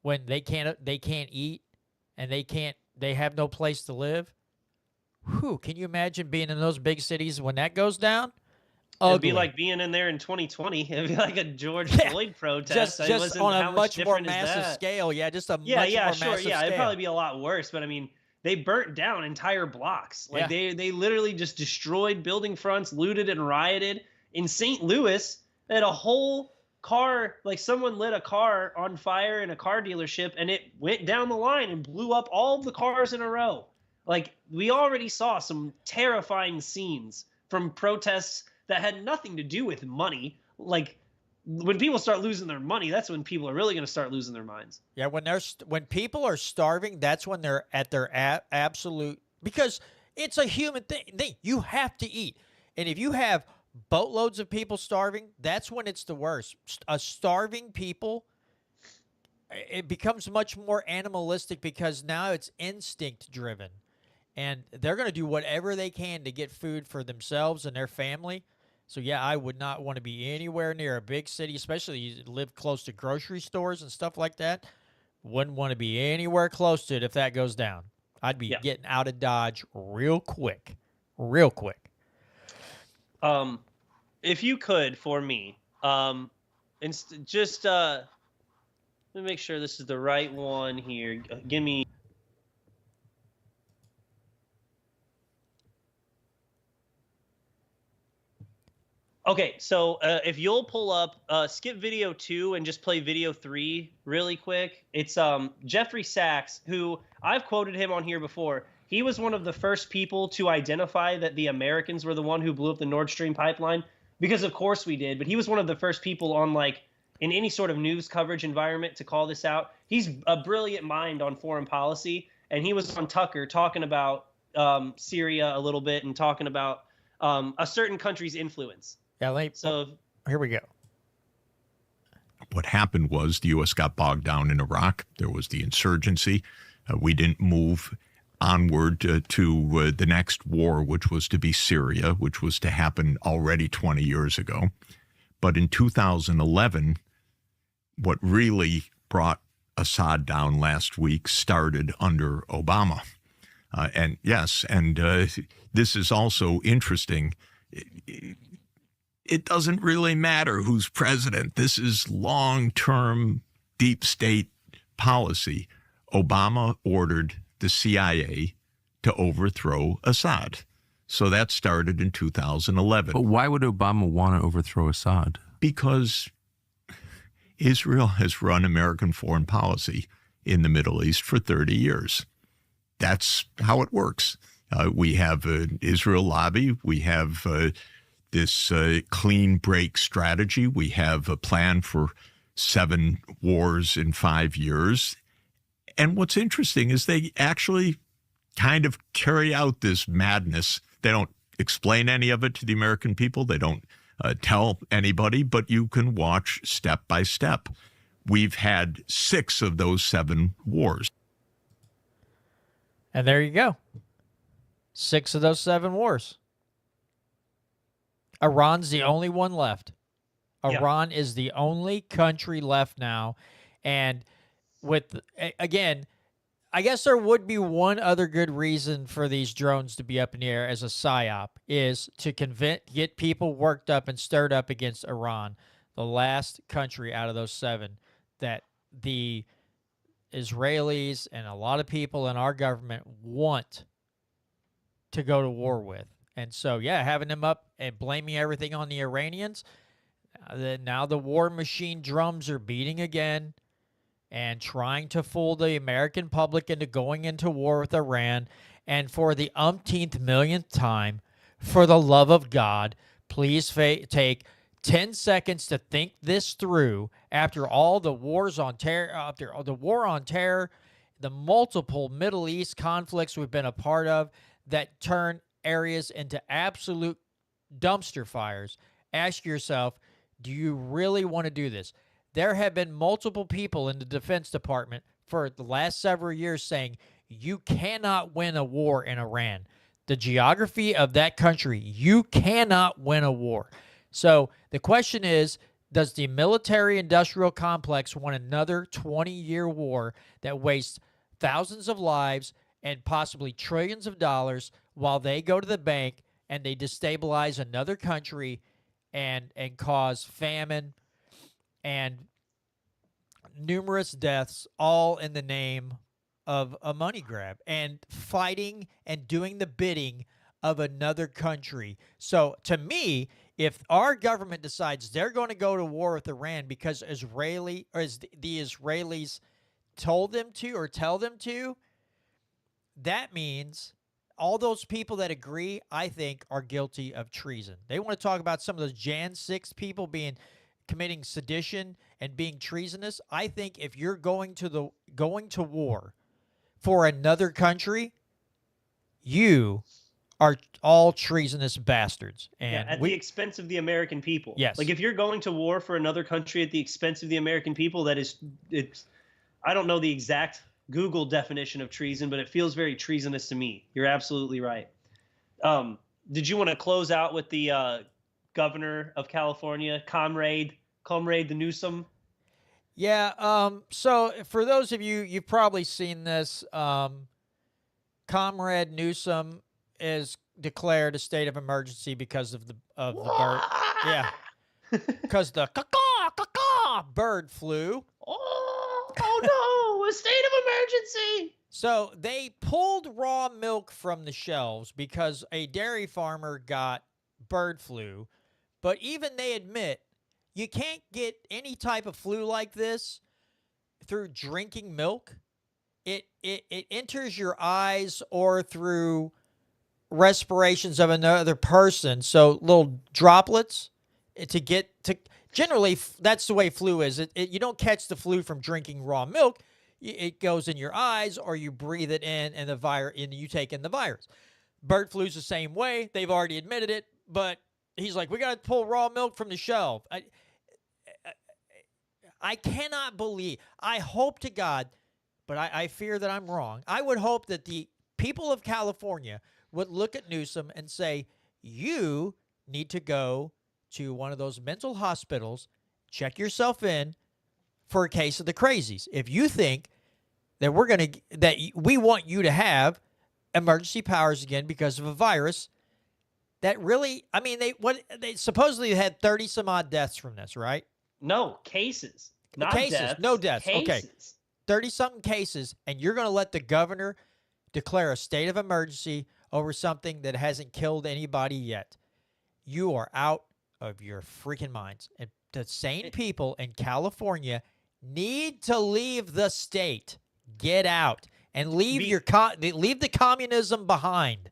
when they can't eat and they have no place to live. Whew, can you imagine being in those big cities when that goes down? Ugly. It'd be like being in there in 2020. It'd be like a George Floyd protest. Just on a much more massive scale. Yeah, just a much more massive scale. Yeah, it'd probably be a lot worse. But I mean, they burnt down entire blocks. Like they literally just destroyed building fronts, looted and rioted. In St. Louis, they had a whole car, like someone lit a car on fire in a car dealership, and it went down the line and blew up all of the cars in a row. Like, we already saw some terrifying scenes from protests that had nothing to do with money. Like, when people start losing their money, that's when people are really going to start losing their minds. Yeah, when people are starving, that's when they're at their absolute, because it's a human thing. You have to eat. And if you have boatloads of people starving, that's when it's the worst. A starving people, it becomes much more animalistic because now it's instinct driven. And they're going to do whatever they can to get food for themselves and their family. So, yeah, I would not want to be anywhere near a big city, especially you live close to grocery stores and stuff like that. Wouldn't want to be anywhere close to it if that goes down. I'd be getting out of Dodge real quick. Real quick. If you could, for me, just let me make sure this is the right one here. Give me. Okay, so if you'll pull up, skip video 2 and just play video 3 really quick. It's Jeffrey Sachs, who I've quoted him on here before. He was one of the first people to identify that the Americans were the one who blew up the Nord Stream pipeline, because of course we did. But he was one of the first people on, like, in any sort of news coverage environment to call this out. He's a brilliant mind on foreign policy, and he was on Tucker talking about Syria a little bit and talking about a certain country's influence. Yeah, so here we go. What happened was the U.S. got bogged down in Iraq. There was the insurgency. We didn't move onward to the next war, which was to be Syria, which was to happen already 20 years ago. But in 2011, what really brought Assad down last week started under Obama. And yes, and this is also interesting. It doesn't really matter who's president. This is long-term deep state policy. Obama ordered the CIA to overthrow Assad. So that started in 2011. But why would Obama want to overthrow Assad? Because Israel has run American foreign policy in the Middle East for 30 years. That's how it works. We have an Israel lobby. We have this clean break strategy. We have a plan for 7 wars in 5 years. And what's interesting is they actually kind of carry out this madness. They don't explain any of it to the American people. They don't tell anybody, but you can watch step by step. We've had 6 of those 7 wars. And there you go. 6 of those 7 wars. Iran's the only one left. Iran is the only country left now. And again, I guess there would be one other good reason for these drones to be up in the air as a psyop, is to get people worked up and stirred up against Iran, the last country out of those 7 that the Israelis and a lot of people in our government want to go to war with. And so, yeah, having them up and blaming everything on the Iranians, now the war machine drums are beating again and trying to fool the American public into going into war with Iran. And for the umpteenth millionth time, for the love of God, please take 10 seconds to think this through after all the wars on terror, after the war on terror, the multiple Middle East conflicts we've been a part of that turn areas into absolute dumpster fires. Ask yourself, do you really want to do this? There have been multiple people in the Defense Department for the last several years saying you cannot win a war in Iran. The geography of that country, you cannot win a war. So the question is, does the military-industrial complex want another 20-year war that wastes thousands of lives and possibly trillions of dollars while they go to the bank and they destabilize another country and cause famine and numerous deaths, all in the name of a money grab and fighting and doing the bidding of another country? So to me, if our government decides they're going to go to war with Iran because the Israelis told them to or tell them to, that means all those people that agree, I think, are guilty of treason. They want to talk about some of those Jan 6 people committing sedition and being treasonous. I think if you're going to war for another country, you are all treasonous bastards. Yeah, And at the expense of the American people. Yes. Like, if you're going to war for another country at the expense of the American people, it's, I don't know the exact Google definition of treason, but it feels very treasonous to me. You're absolutely right. Did you want to close out with the governor of California, Comrade the Newsom? Yeah. So for those of you, you've probably seen this. Comrade Newsom is declared a state of emergency because of the bird. Yeah, because the bird flu. Oh no, a state of emergency. So they pulled raw milk from the shelves because a dairy farmer got bird flu, but even they admit you can't get any type of flu like this through drinking milk. It enters your eyes or through respirations of another person. So little droplets generally that's the way flu is. You don't catch the flu from drinking raw milk. It goes in your eyes or you breathe it in and you take in the virus. Bird flu's the same way. They've already admitted it, but he's like, we got to pull raw milk from the shelf. I cannot believe. I hope to God, but I fear that I'm wrong. I would hope that the people of California would look at Newsom and say, you need to go to one of those mental hospitals, check yourself in for a case of the crazies. If you think that we want you to have emergency powers again because of a virus, that really, I mean, they supposedly had 30 some odd deaths from this, right? No, cases. Not cases, deaths. no deaths. Cases. Okay. 30-something cases, and you're going to let the governor declare a state of emergency over something that hasn't killed anybody yet. You are out of your freaking minds. And the sane people in California need to leave the state. Get out and leave leave the communism behind.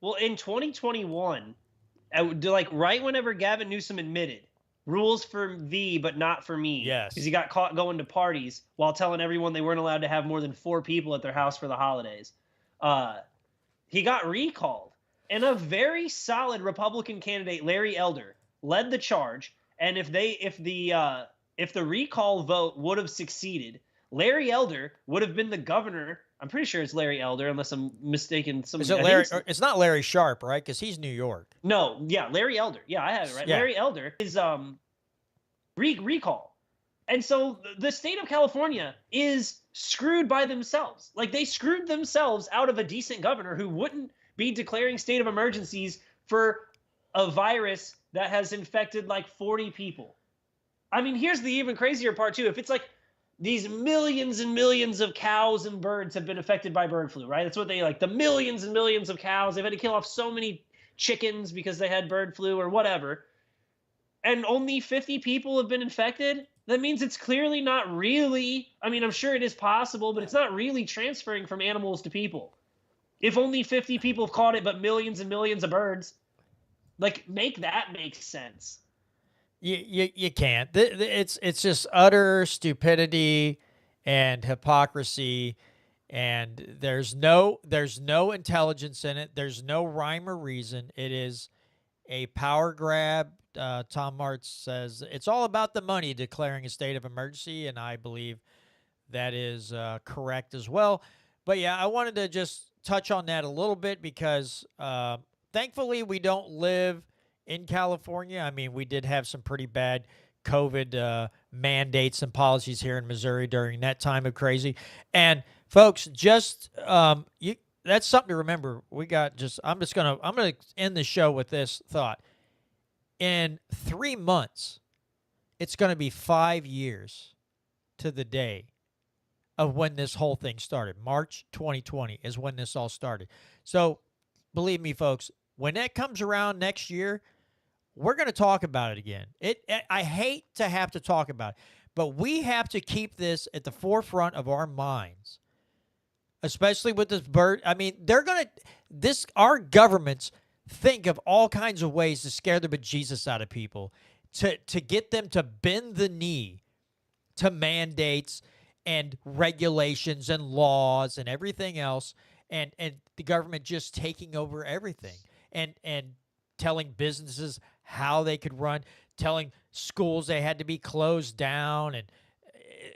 Well, in 2021, right whenever Gavin Newsom admitted rules for thee, but not for me. Yes. Because he got caught going to parties while telling everyone they weren't allowed to have more than 4 people at their house for the holidays. He got recalled. And a very solid Republican candidate, Larry Elder, led the charge. And if the recall vote would have succeeded, Larry Elder would have been the governor. I'm pretty sure it's Larry Elder, unless I'm mistaken. Is it Larry? It's not Larry Sharp, right? Because he's New York. No, yeah, Larry Elder. Yeah, I have it right. Yeah. Larry Elder is recall, and so the state of California is screwed by themselves. Like, they screwed themselves out of a decent governor who wouldn't be declaring state of emergencies for a virus that has infected like 40 people. I mean, here's the even crazier part too. If it's like these millions and millions of cows and birds have been affected by bird flu, right? That's what they like. The millions and millions of cows. They've had to kill off so many chickens because they had bird flu or whatever. And only 50 people have been infected. That means it's clearly not really, I mean, I'm sure it is possible, but it's not really transferring from animals to people. If only 50 people have caught it, but millions and millions of birds, like, make that make sense. You can't. It's just utter stupidity and hypocrisy, and there's no intelligence in it. There's no rhyme or reason. It is a power grab. Tom Martz says it's all about the money, declaring a state of emergency, and I believe that is correct as well. But yeah, I wanted to just touch on that a little bit because thankfully we don't live in California. I mean, we did have some pretty bad COVID mandates and policies here in Missouri during that time of crazy. And folks, just that's something to remember. I'm gonna end the show with this thought. In 3 months, it's going to be 5 years to the day of when this whole thing started. March 2020 is when this all started. So believe me, folks, when that comes around next year, we're going to talk about it again. I hate to have to talk about it, but we have to keep this at the forefront of our minds, especially with this bird. I mean, our governments think of all kinds of ways to scare the bejesus out of people, to get them to bend the knee to mandates and regulations and laws and everything else. and the government just taking over everything and telling businesses how they could run, telling schools they had to be closed down, and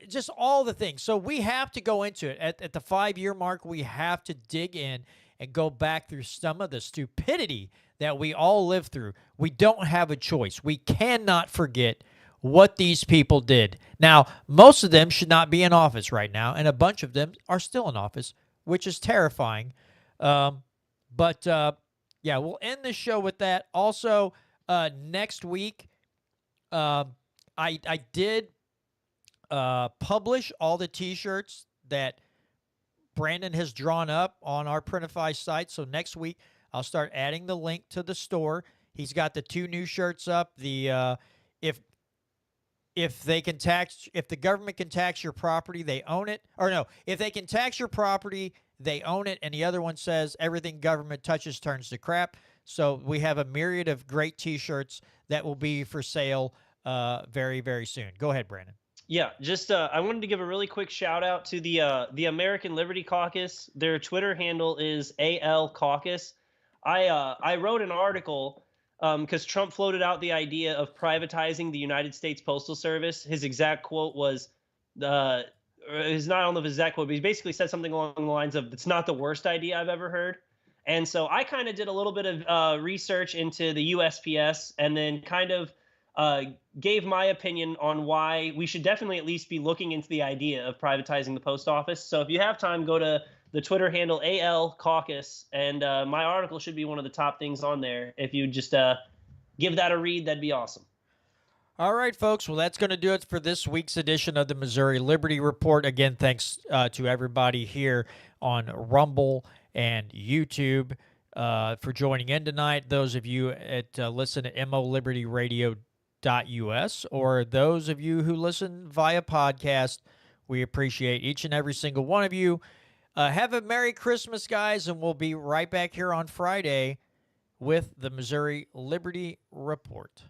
just all the things. So we have to go into it at the 5-year mark. We have to dig in and go back through some of the stupidity that we all live through. We don't have a choice. We cannot forget what these people did. Now, most of them should not be in office right now, and a bunch of them are still in office, which is terrifying. Yeah, we'll end the show with that. Also, next week, I did publish all the T-shirts that Brandon has drawn up on our Printify site. So next week, I'll start adding the link to the store. He's got the 2 new shirts up. The if the government can tax your property, they own it. Or no, if they can tax your property, they own it. And the other one says everything government touches turns to crap. So we have a myriad of great T-shirts that will be for sale very, very soon. Go ahead, Brandon. Yeah, just I wanted to give a really quick shout out to the American Liberty Caucus. Their Twitter handle is AL Caucus. I wrote an article because Trump floated out the idea of privatizing the United States Postal Service. His exact quote was, is not, I don't know if his exact quote, but he basically said something along the lines of, "It's not the worst idea I've ever heard." And so I kind of did a little bit of research into the USPS and then kind of gave my opinion on why we should definitely at least be looking into the idea of privatizing the post office. So if you have time, go to the Twitter handle AL Caucus, and my article should be one of the top things on there. If you just give that a read, that'd be awesome. All right, folks. Well, that's going to do it for this week's edition of the Missouri Liberty Report. Again, thanks to everybody here on Rumble and YouTube for joining in tonight. Those of you at listen at MOLibertyRadio.us, or those of you who listen via podcast, we appreciate each and every single one of you. Have a Merry Christmas, guys, and we'll be right back here on Friday with the Missouri Liberty Report.